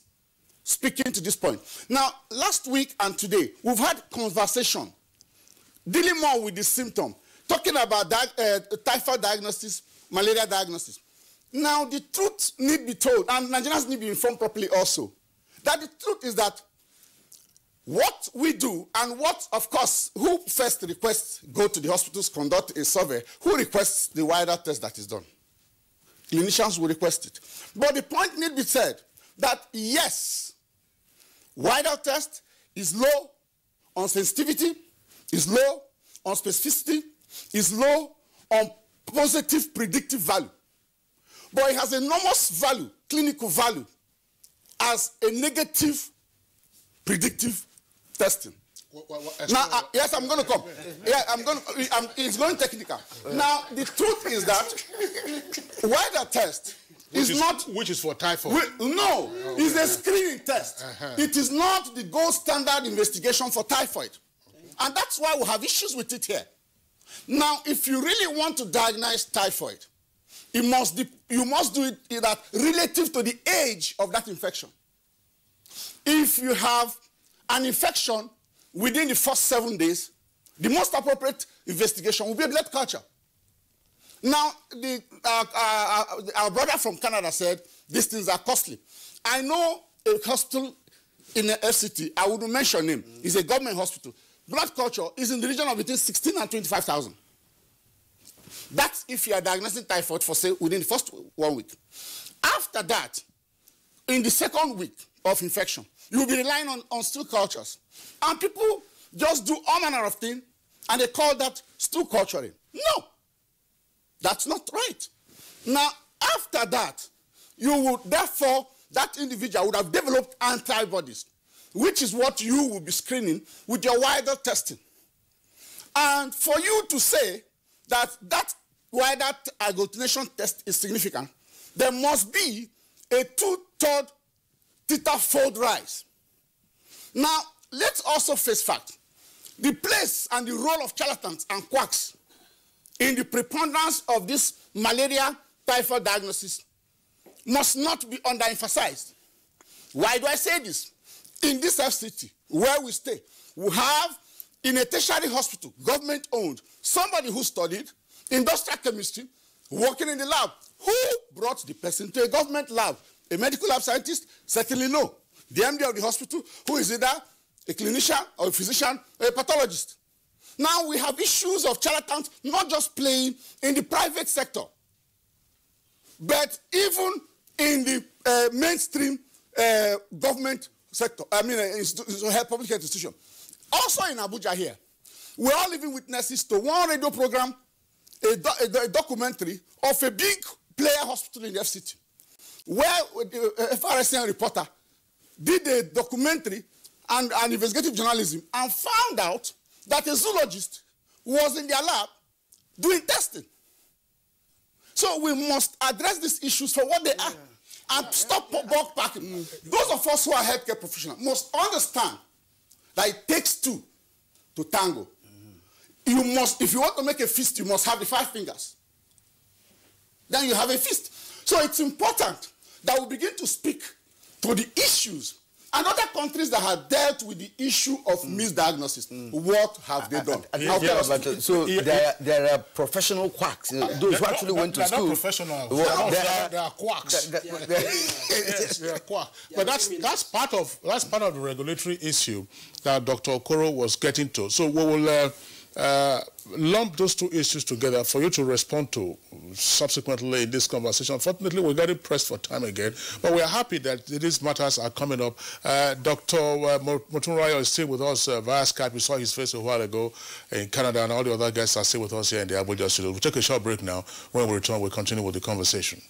speaking to this point. Now, last week and today, we've had conversation dealing more with the symptom, talking about typhoid diagnosis, malaria diagnosis. Now, the truth need be told, and Nigerians need to be informed properly also, that the truth is that what we do and what, of course, who first requests go to the hospitals, conduct a survey, who requests the wider test that is done? Clinicians will request it. But the point need be said that yes, wider test is low on sensitivity, is low on specificity, is low on positive predictive value. But it has enormous value, clinical value, as a negative predictive testing. Now, yes, I'm going to come. Yeah, it's going technical. Now, the truth is that wider test is not... Which is for typhoid? No, it's a screening test. It is not the gold standard investigation for typhoid. And that's why we have issues with it here. Now, if you really want to diagnose typhoid, you must do it that relative to the age of that infection. If you have an infection within the first 7 days, the most appropriate investigation will be a blood culture. Now, our brother from Canada said these things are costly. I know a hospital in the FCT, I wouldn't mention him, it's a government hospital. Blood culture is in the region of between 16 and 25,000. That's if you are diagnosing typhoid for, say, within the first 1 week. After that, in the second week of infection, you will be relying on stool cultures. And people just do all manner of things, and they call that stool culturing. No, that's not right. Now, after that, you would, therefore, that individual would have developed antibodies, which is what you will be screening with your wider testing. And for you to say that that wider agglutination test is significant, there must be a 2/3 theta-fold rise. Now, let's also face fact. The place and the role of charlatans and quacks in the preponderance of this malaria typhoid diagnosis must not be underemphasized. Why do I say this? In this FCT, where we stay, we have in a tertiary hospital, government-owned, somebody who studied industrial chemistry, working in the lab. Who brought the person to a government lab? A medical lab scientist? Certainly no. The MD of the hospital, who is either a clinician or a physician or a pathologist. Now we have issues of charlatans not just playing in the private sector, but even in the mainstream government sector, public health institution. Also in Abuja here, we're all living witnesses to one radio program, a documentary of a big player hospital in the FCT, where a FRSN reporter did a documentary and investigative journalism and found out that a zoologist was in their lab doing testing. So we must address these issues for what they are and stop bulk packing. Those of us who are healthcare professionals must understand that it takes two to tango. You must, if you want to make a fist, you must have the 5 fingers. Then you have a fist. So it's important that we begin to speak to the issues. And other countries that have dealt with the issue of misdiagnosis, what have they done? So there are professional quacks, those who actually went to school. They're not professional. They are quacks. They are quacks. But that's part of the regulatory issue that Dr. Okoro was getting to. So we will lump those two issues together for you to respond to subsequently in this conversation. Unfortunately, we're getting pressed for time again, but we're happy that these matters are coming up. Dr. Motunrayo is still with us via Skype. We saw his face a while ago in Canada, and all the other guests are still with us here in the Abuja studio. We'll take a short break now. When we return, we'll continue with the conversation.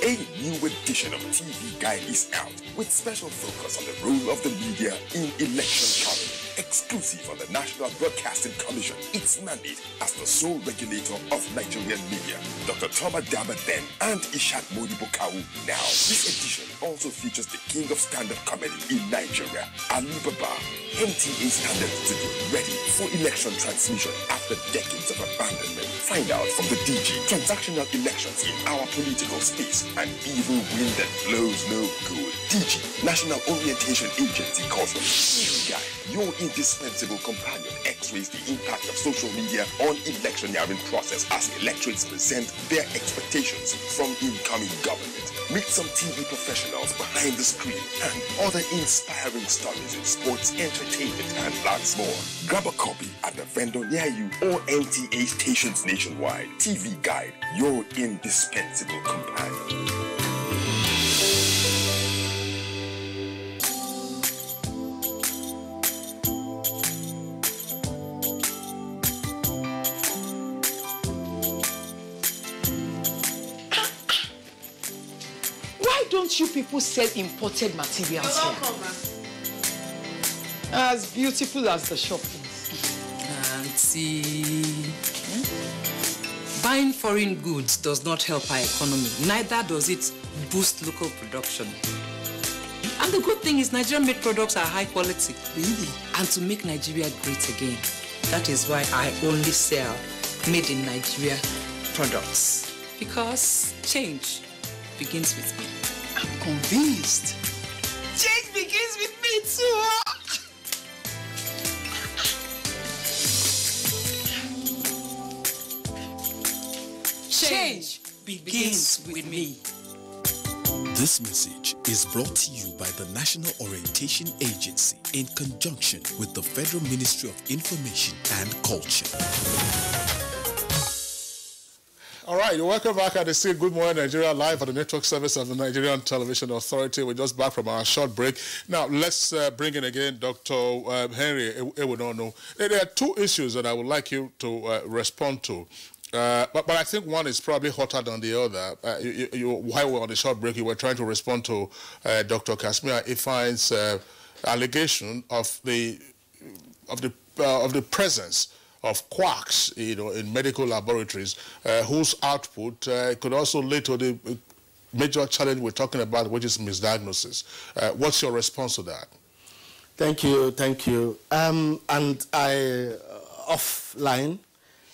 A new edition of TV Guide is out with special focus on the role of the media in election coverage. Exclusive on the National Broadcasting Commission, its mandate as the sole regulator of Nigerian media. Dr. Thomas Daba then and Ishak Modibo Kawu now. This edition also features the king of stand-up comedy in Nigeria, Ali Baba. NTA standards to be ready for election transmission after decades of abandonment. Find out from the DG transactional elections in our political space and evil wind that blows no good. DG, National Orientation Agency, calls for TV Guide, your indispensable companion x-rays the impact of social media on electioneering process as electorates present their expectations from incoming government. Meet some TV professionals behind the screen and other inspiring stories in sports, entertainment, and lots more. Grab a copy at the vendor near you or NTA stations nationwide. TV Guide, your indispensable companion. Don't you people sell imported materials here? As beautiful as the shop is. Auntie, buying foreign goods does not help our economy. Neither does it boost local production. And the good thing is Nigerian-made products are high quality. Really? And to make Nigeria great again, that is why I only sell made in Nigeria products. Because change begins with me. I'm convinced. Change begins with me too. Change begins with me. This message is brought to you by the National Orientation Agency in conjunction with the Federal Ministry of Information and Culture. All right, welcome back at the scene. Good morning, Nigeria, live on the network service of the Nigerian Television Authority. We're just back from our short break. Now, let's bring in again Dr. Henry Ewunono. There are two issues that I would like you to respond to. But I think one is probably hotter than the other. While we're on the short break, you were trying to respond to Dr. Kasmia Ifeanyi's allegation of the presence of quacks, in medical laboratories, whose output could also lead to the major challenge we're talking about, which is misdiagnosis. What's your response to that? Thank you. And I, offline,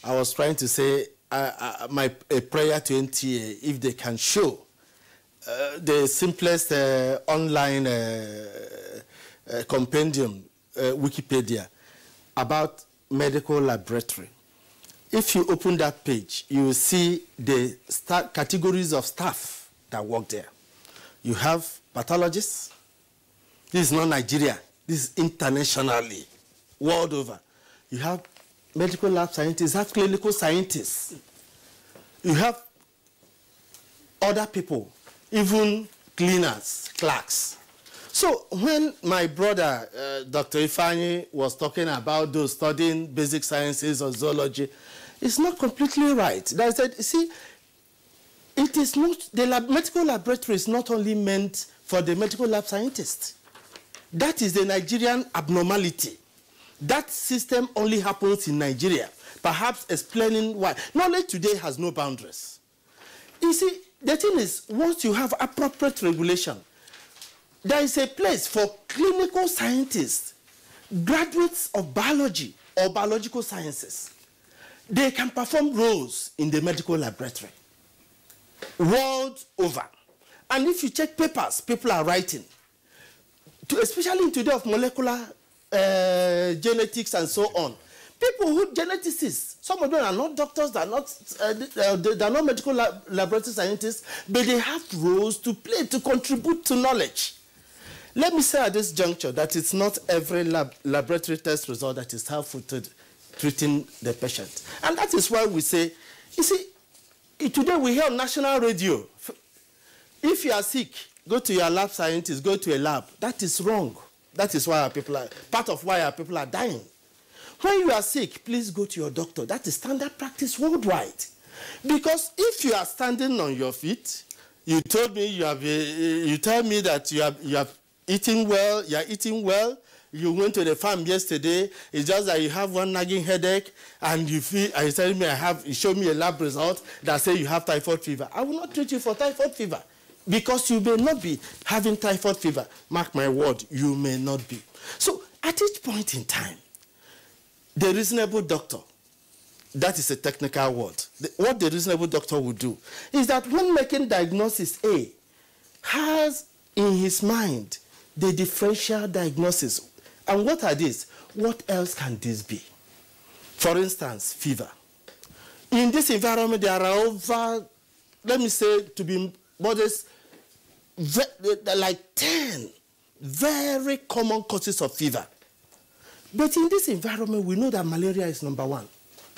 I was trying to say a prayer to NTA, if they can show the simplest online compendium, Wikipedia, about medical laboratory. If you open that page, you will see the categories of staff that work there. You have pathologists. This is not Nigeria. This is internationally, world over. You have medical lab scientists, you have clinical scientists. You have other people, even cleaners, clerks. So when my brother, Dr. Ifeanyi, was talking about those studying basic sciences or zoology, it's not completely right. I said, see, it is not, the medical laboratory is not only meant for the medical lab scientists. That is the Nigerian abnormality. That system only happens in Nigeria, perhaps explaining why. Knowledge today has no boundaries. You see, the thing is, once you have appropriate regulation, there is a place for clinical scientists, graduates of biology or biological sciences. They can perform roles in the medical laboratory, world over. And if you check papers, people are writing, especially in today of molecular genetics and so on. People who, geneticists, some of them are not doctors, they're not medical laboratory scientists, but they have roles to play, to contribute to knowledge. Let me say at this juncture that it's not every laboratory test result that is helpful to treating the patient. And that is why we say, you see, today we hear on national radio, if you are sick, go to your lab scientist, go to a lab. That is wrong. That is why our people are, part of why our people are dying. When you are sick, please go to your doctor. That is standard practice worldwide. Because if you are standing on your feet, you told me you tell me that you have eating well, you are eating well, you went to the farm yesterday, it's just that you have one nagging headache, and you tell me you show me a lab result that say you have typhoid fever. I will not treat you for typhoid fever, because you may not be having typhoid fever. Mark my word, you may not be. So at each point in time, the reasonable doctor, that is a technical word, what the reasonable doctor would do is that when making diagnosis A, has in his mind the differential diagnosis. And what are these? what else can this be? For instance, fever. In this environment, there are over, let me say, to be modest, like 10 very common causes of fever. But in this environment, we know that malaria is number one.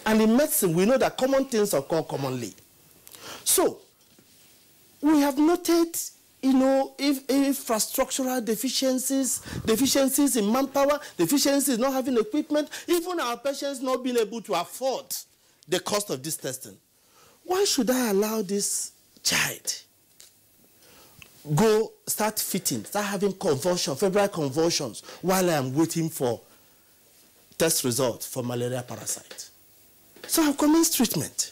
And in medicine, we know that common things occur commonly. So, we have noted, if infrastructural deficiencies in manpower, deficiencies in not having equipment, even our patients not being able to afford the cost of this testing. Why should I allow this child go start fitting, start having convulsions, febrile convulsions, while I am waiting for test results for malaria parasite? So I commence treatment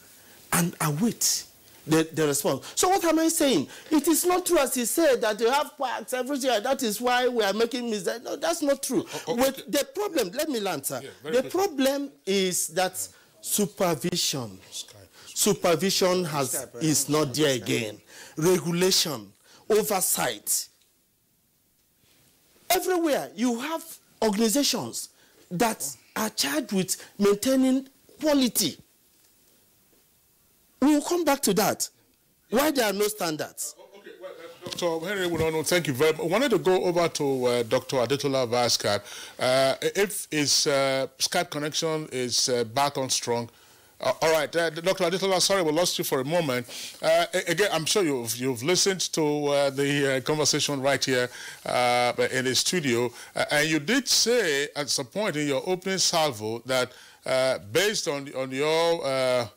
and await the response. So what am I saying? It is not true, as he said, that you have quacks everything, and that is why we are making mistakes. No, that's not true. With the problem, let me answer. Yeah, the problem is that supervision is not there again. Regulation, oversight. Everywhere you have organizations that are charged with maintaining quality. We will come back to that. Why there are no standards? Okay, well, Dr. Henry Wunono, thank you very much. I wanted to go over to Dr. Adetola via Skype. If his Skype connection is back on strong. All right, Dr. Adetola, sorry we lost you for a moment. Again, I'm sure you've listened to the conversation right here in the studio, and you did say at some point in your opening salvo that based on your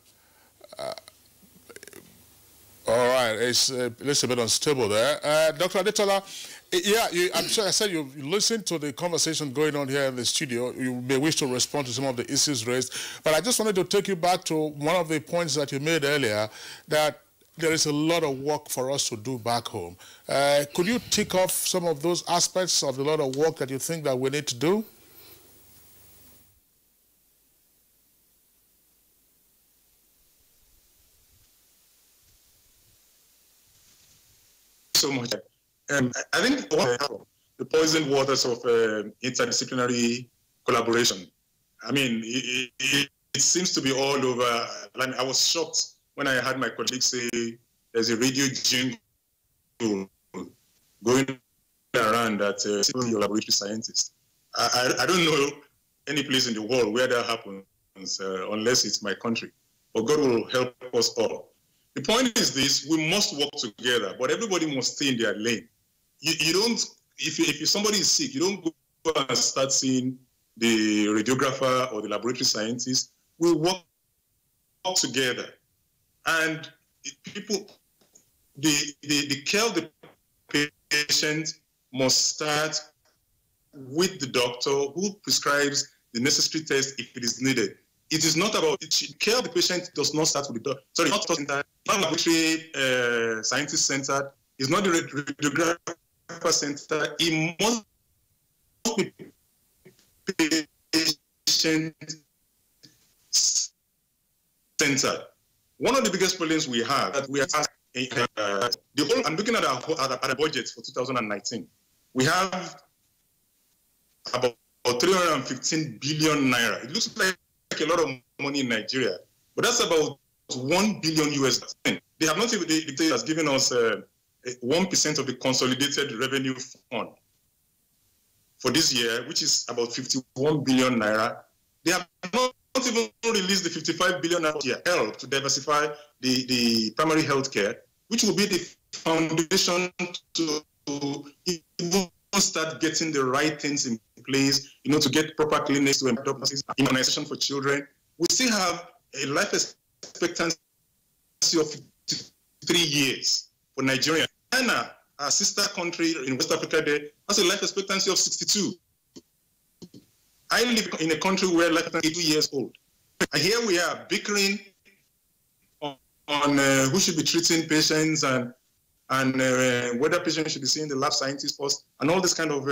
all right, it's a little bit unstable there. Dr. Adetola, yeah, I'm sure I said you listened to the conversation going on here in the studio. You may wish to respond to some of the issues raised, but I just wanted to take you back to one of the points that you made earlier, that there is a lot of work for us to do back home. Could you tick off some of those aspects of the lot of work that you think that we need to do? So much. I think the poisoned waters of interdisciplinary collaboration. I mean, it seems to be all over. Like, I was shocked when I had my colleagues say there's a radio jingle going around that your laboratory scientists. I don't know any place in the world where that happens unless it's my country. But God will help us all. The point is this: we must work together, but everybody must stay in their lane. You don't, if somebody is sick, you don't go and start seeing the radiographer or the laboratory scientist. We work together, and people, the care of the patient must start with the doctor who prescribes the necessary test if it is needed. It is not about care of the patient. Does not start with the doctor. Sorry, not center, not laboratory scientist centered. It's not the radiographer center. It must be patient centered. One of the biggest problems we have that we are the whole. I'm looking at our budget for 2019. We have about 315 billion naira. It looks like a lot of money in Nigeria, but that's about 1 billion US. They have not even, the state has given us 1% of the consolidated revenue fund for this year, which is about 51 billion naira. They have not even released the 55 billion naira year help to diversify the primary health care, which will be the foundation to even start getting the right things in place, to get proper clinics, to immunization for children. We still have a life expectancy of 53 years for Nigeria. Ghana, our sister country in West Africa, there has a life expectancy of 62. I live in a country where life expectancy is 82 years old. And here we are bickering on who should be treating patients and whether patients should be seeing the lab scientist first, and all this kind of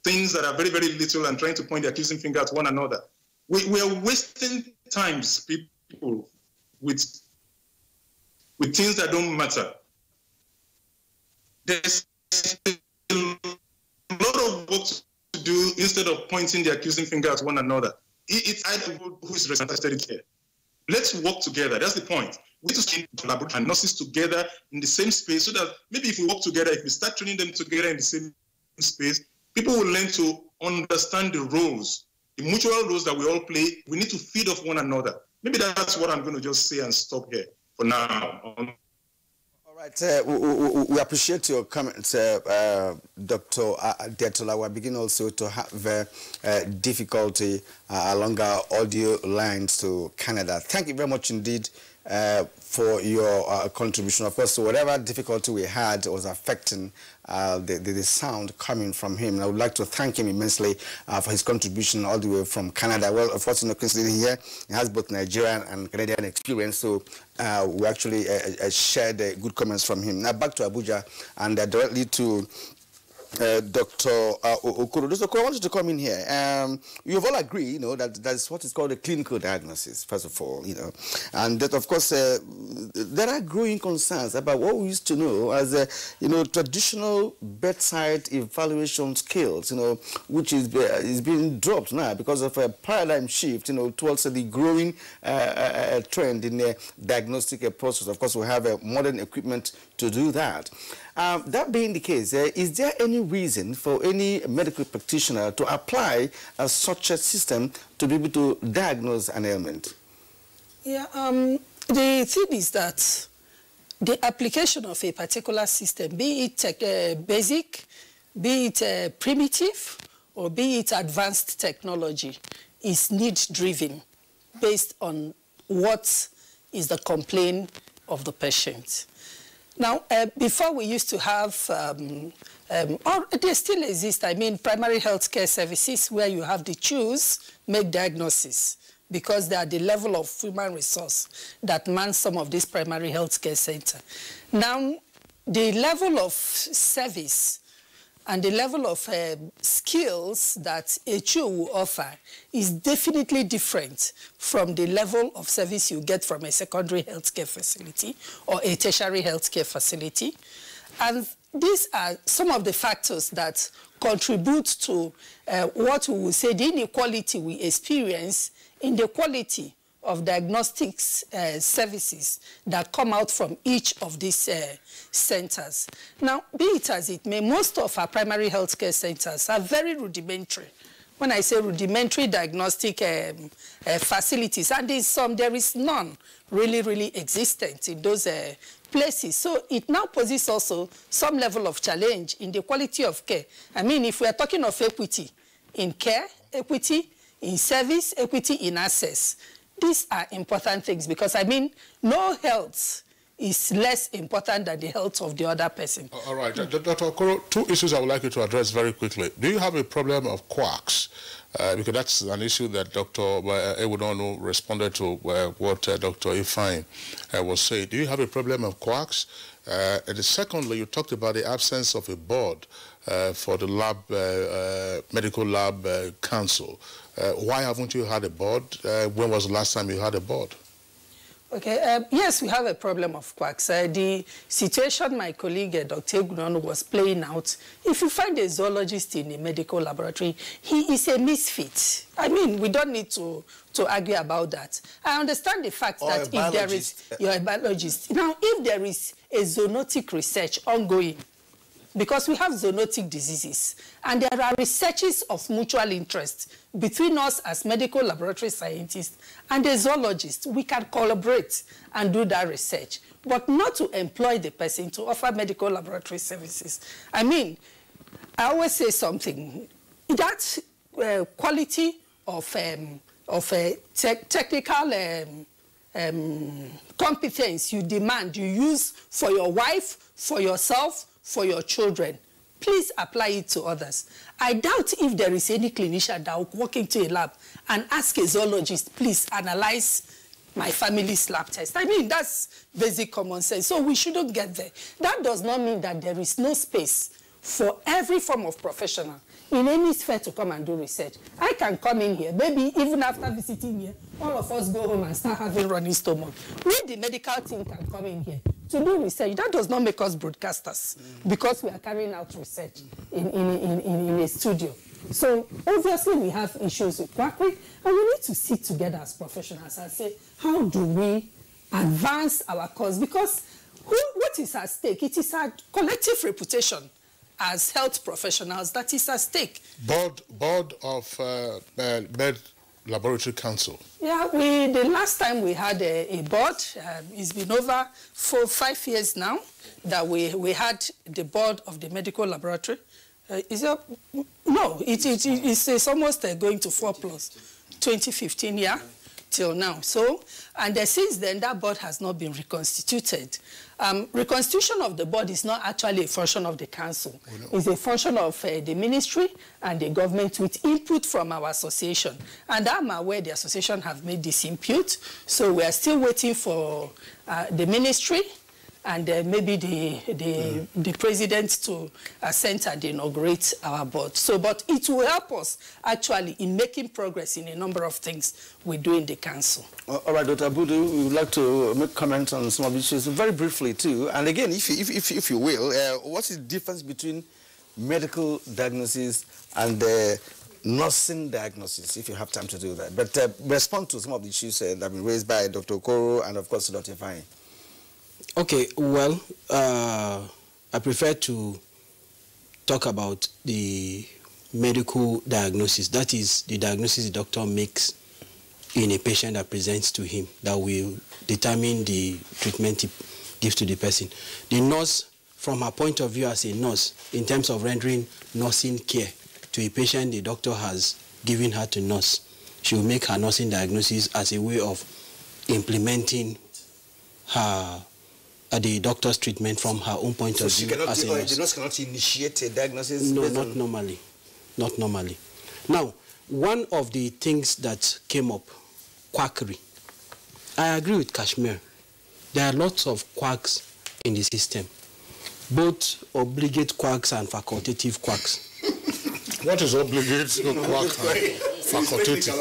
things that are very, very little, and trying to point the accusing finger at one another. We are wasting times, people, with things that don't matter. There's a lot of work to do instead of pointing the accusing finger at one another? It's either who is responsible here. Let's work together. That's the point. We need to collaborate and nurses together in the same space so that maybe if we work together, if we start training them together in the same space, people will learn to understand the roles, the mutual roles that we all play. We need to feed off one another. Maybe that's what I'm going to just say and stop here for now. All right, we appreciate your comments, Dr. Adetola. We're beginning also to have difficulty along our audio lines to Canada. Thank you very much indeed for your contribution. Of course, whatever difficulty we had was affecting the sound coming from him. And I would like to thank him immensely for his contribution all the way from Canada. Well, of course, considering here, he has both Nigerian and Canadian experience, so we actually shared good comments from him. Now back to Abuja and directly to Dr. Okoro. Dr. Okoro, I wanted to come in here. You've all agreed, that that's what is called a clinical diagnosis, first of all, and that, of course, there are growing concerns about what we used to know as, traditional bedside evaluation skills, which is being dropped now because of a paradigm shift, towards the growing trend in the diagnostic process. Of course, we have modern equipment to do that. That being the case, is there any reason for any medical practitioner to apply such a system to be able to diagnose an ailment? Yeah, the thing is that the application of a particular system, be it basic, be it primitive, or be it advanced technology, is need-driven based on what is the complaint of the patient. Now, before we used to have, or they still exist, primary health care services where you have to choose, make diagnosis, because they are the level of human resource that man some of these primary health care centers. Now, the level of service and the level of skills that HO will offer is definitely different from the level of service you get from a secondary healthcare facility or a tertiary healthcare facility. And these are some of the factors that contribute to what we will say the inequality we experience in the quality of diagnostics services that come out from each of these centers. Now, be it as it may, most of our primary healthcare centers are very rudimentary. When I say rudimentary diagnostic facilities, and there is none really existent in those places. So it now poses also some level of challenge in the quality of care. If we are talking of equity in care, equity in service, equity in access, these are important things because, no health is less important than the health of the other person. All right. Dr. Okoro, two issues I would like you to address very quickly. Do you have a problem of quacks? Because that's an issue that Dr. Ewudonu responded to what Dr. Ifeanyi was saying. Do you have a problem of quacks? And secondly, you talked about the absence of a board for the lab, medical lab council. Why haven't you had a board? When was the last time you had a board? Okay, yes, we have a problem of quacks. The situation my colleague, Dr. Ewudonu, was playing out, if you find a zoologist in a medical laboratory, he is a misfit. We don't need to argue about that. I understand the fact that if there is, you're a biologist. Now, if there is a zoonotic research ongoing, because we have zoonotic diseases, and there are researches of mutual interest between us as medical laboratory scientists and a zoologist, we can collaborate and do that research, but not to employ the person to offer medical laboratory services. I always say something, that quality of technical competence you demand, you use for your wife, for yourself, for your children, please apply it to others. I doubt if there is any clinician that will walk into a lab and ask a zoologist, please analyze my family's lab test. That's basic common sense. So we shouldn't get there. That does not mean that there is no space for every form of professional in any sphere to come and do research. I can come in here, maybe even after visiting here, all of us go home and start having running stomach. We, the medical team, can come in here to do research. That does not make us broadcasters because we are carrying out research in a studio. So obviously we have issues with quackery, and we need to sit together as professionals and say, how do we advance our cause? Because what is at stake? It is our collective reputation as health professionals that is at stake. Board of Med Laboratory Council. Yeah, the last time we had a board, it's been over 5 years now that we had the board of the medical laboratory. No, it's almost going to 4+, 2015, yeah, till now. So, and since then, that board has not been reconstituted. Reconstitution of the board is not actually a function of the council. Oh, no. It's a function of the ministry and the government with input from our association. And I'm aware the association have made this input. So we are still waiting for the ministry and maybe the president to assent and inaugurate our board. So, but it will help us actually in making progress in a number of things we do in the council. All right, Dr. Abudu, we would like to make comments on some of the issues very briefly too. And again, if you will, what is the difference between medical diagnosis and nursing diagnosis, if you have time to do that? But respond to some of the issues that have been raised by Dr. Okoro and of course Dr. Ifeanyi. Okay, well, I prefer to talk about the medical diagnosis. That is the diagnosis the doctor makes in a patient that presents to him that will determine the treatment he gives to the person. The nurse, from her point of view as a nurse, in terms of rendering nursing care to a patient the doctor has given her to nurse, she will make her nursing diagnosis as a way of implementing her the doctor's treatment from her own point of view. So the nurse cannot initiate a diagnosis? No, not normally. Not normally. Now, one of the things that came up, quackery. I agree with Kashmir. There are lots of quacks in the system, both obligate quacks and facultative quacks. What is obligate quack and facultative?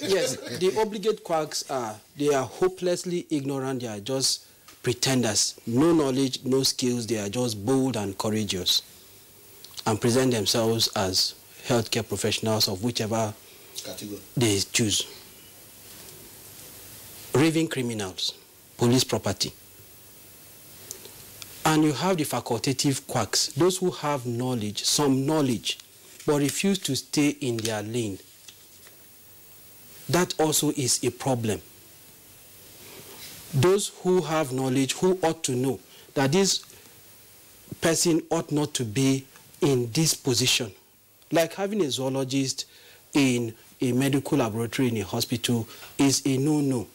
Yes, the obligate quacks they are hopelessly ignorant. They are just pretenders, no knowledge, no skills. They are just bold and courageous and present themselves as healthcare professionals of whichever category they choose. Raving criminals, police property. And you have the facultative quacks, those who have knowledge, some knowledge, but refuse to stay in their lane. That also is a problem. Those who have knowledge, who ought to know that this person ought not to be in this position. Like having a zoologist in a medical laboratory in a hospital is a no-no.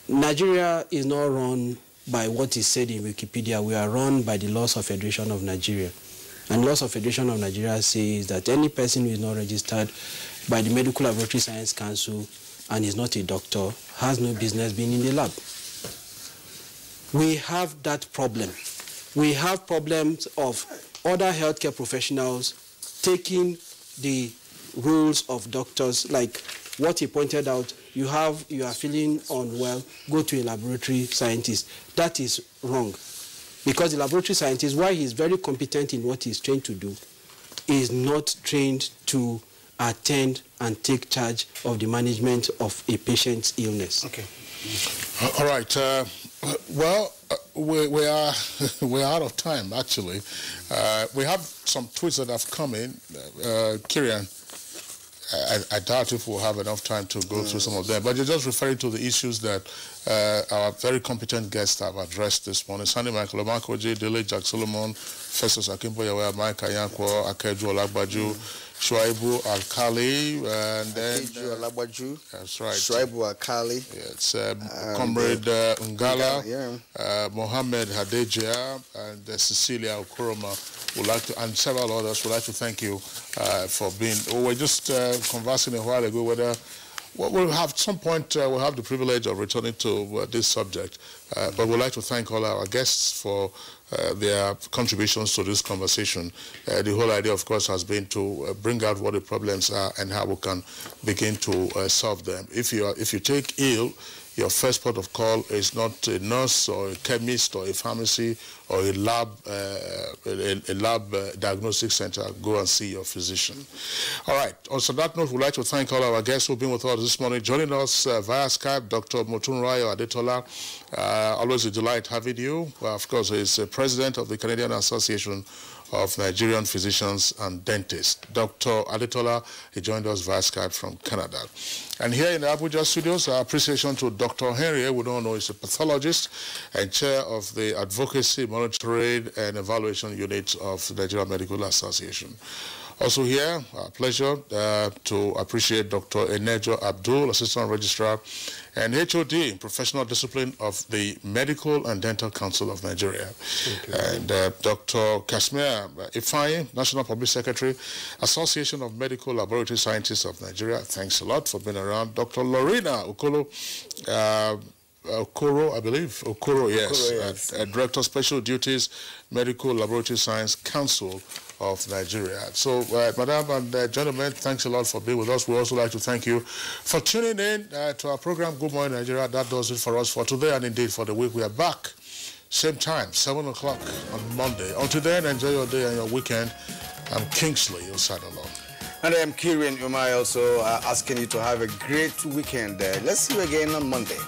Nigeria is not run by what is said in Wikipedia. We are run by the laws of Federation of Nigeria. And laws of Federation of Nigeria says that any person who is not registered by the Medical Laboratory Science Council and is not a doctor has no business being in the lab. We have that problem. We have problems of other healthcare professionals taking the roles of doctors, like what he pointed out. You are feeling unwell, go to a laboratory scientist. That is wrong, because the laboratory scientist, while he is very competent in what he is trained to do, is not trained to attend and take charge of the management of a patient's illness. Okay. All right. Well, we're out of time, actually. We have some tweets that have come in. Kirian, I doubt if we'll have enough time to go through some of them, but you're just referring to the issues that our very competent guests have addressed this morning. Sandy Michael Omakoji, Dele Jack Solomon, Festus Akimbo Yawe, Mike Ayankwo, Akeju Olagbaju, Shuaibu Alkali, and then Akeju Olagbaju. That's right. Shuaibu Alkali. It's Comrade Ngala, Mohammed Hadeja, and Cecilia Okoroma. Would like to, and several others, would like to thank you for being. We were just conversing a while ago whether we'll have some point we'll have the privilege of returning to this subject, but we'd like to thank all our guests for their contributions to this conversation. The whole idea, of course, has been to bring out what the problems are and how we can begin to solve them. If you take ill, your first port of call is not a nurse or a chemist or a pharmacy or a lab diagnostic center, go and see your physician. All right. On that note, we'd like to thank all our guests who've been with us this morning. Joining us via Skype, Dr. Motunrayo Adetola. Always a delight having you. Well, of course, he's president of the Canadian Association of Nigerian Physicians and Dentists. Dr. Adetola, he joined us via Skype from Canada. And here in the Abuja studios, our appreciation to Dr. Henry. We don't know, he's a pathologist and chair of the Advocacy, Monitoring and Evaluation Unit of the Nigerian Medical Association. Also here, our pleasure to appreciate Dr. Enejo Abdul, Assistant Registrar and HOD in Professional Discipline of the Medical and Dental Council of Nigeria. And Dr. Kashmir Ifeanyi, National Public Secretary, Association of Medical Laboratory Scientists of Nigeria. Thanks a lot for being around. Dr. Lorena Okoro, Okoro, I believe. Okoro, yes. Okoro, yes. Director Special Duties, Medical Laboratory Science Council of Nigeria. So, Madam and gentlemen, thanks a lot for being with us. We also like to thank you for tuning in to our program, Good Morning Nigeria. That does it for us for today and indeed for the week. We are back, same time, 7 o'clock on Monday. Until then, enjoy your day and your weekend. I'm Kingsley Osadolo. And I'm Kieran Umai, also asking you to have a great weekend. Let's see you again on Monday.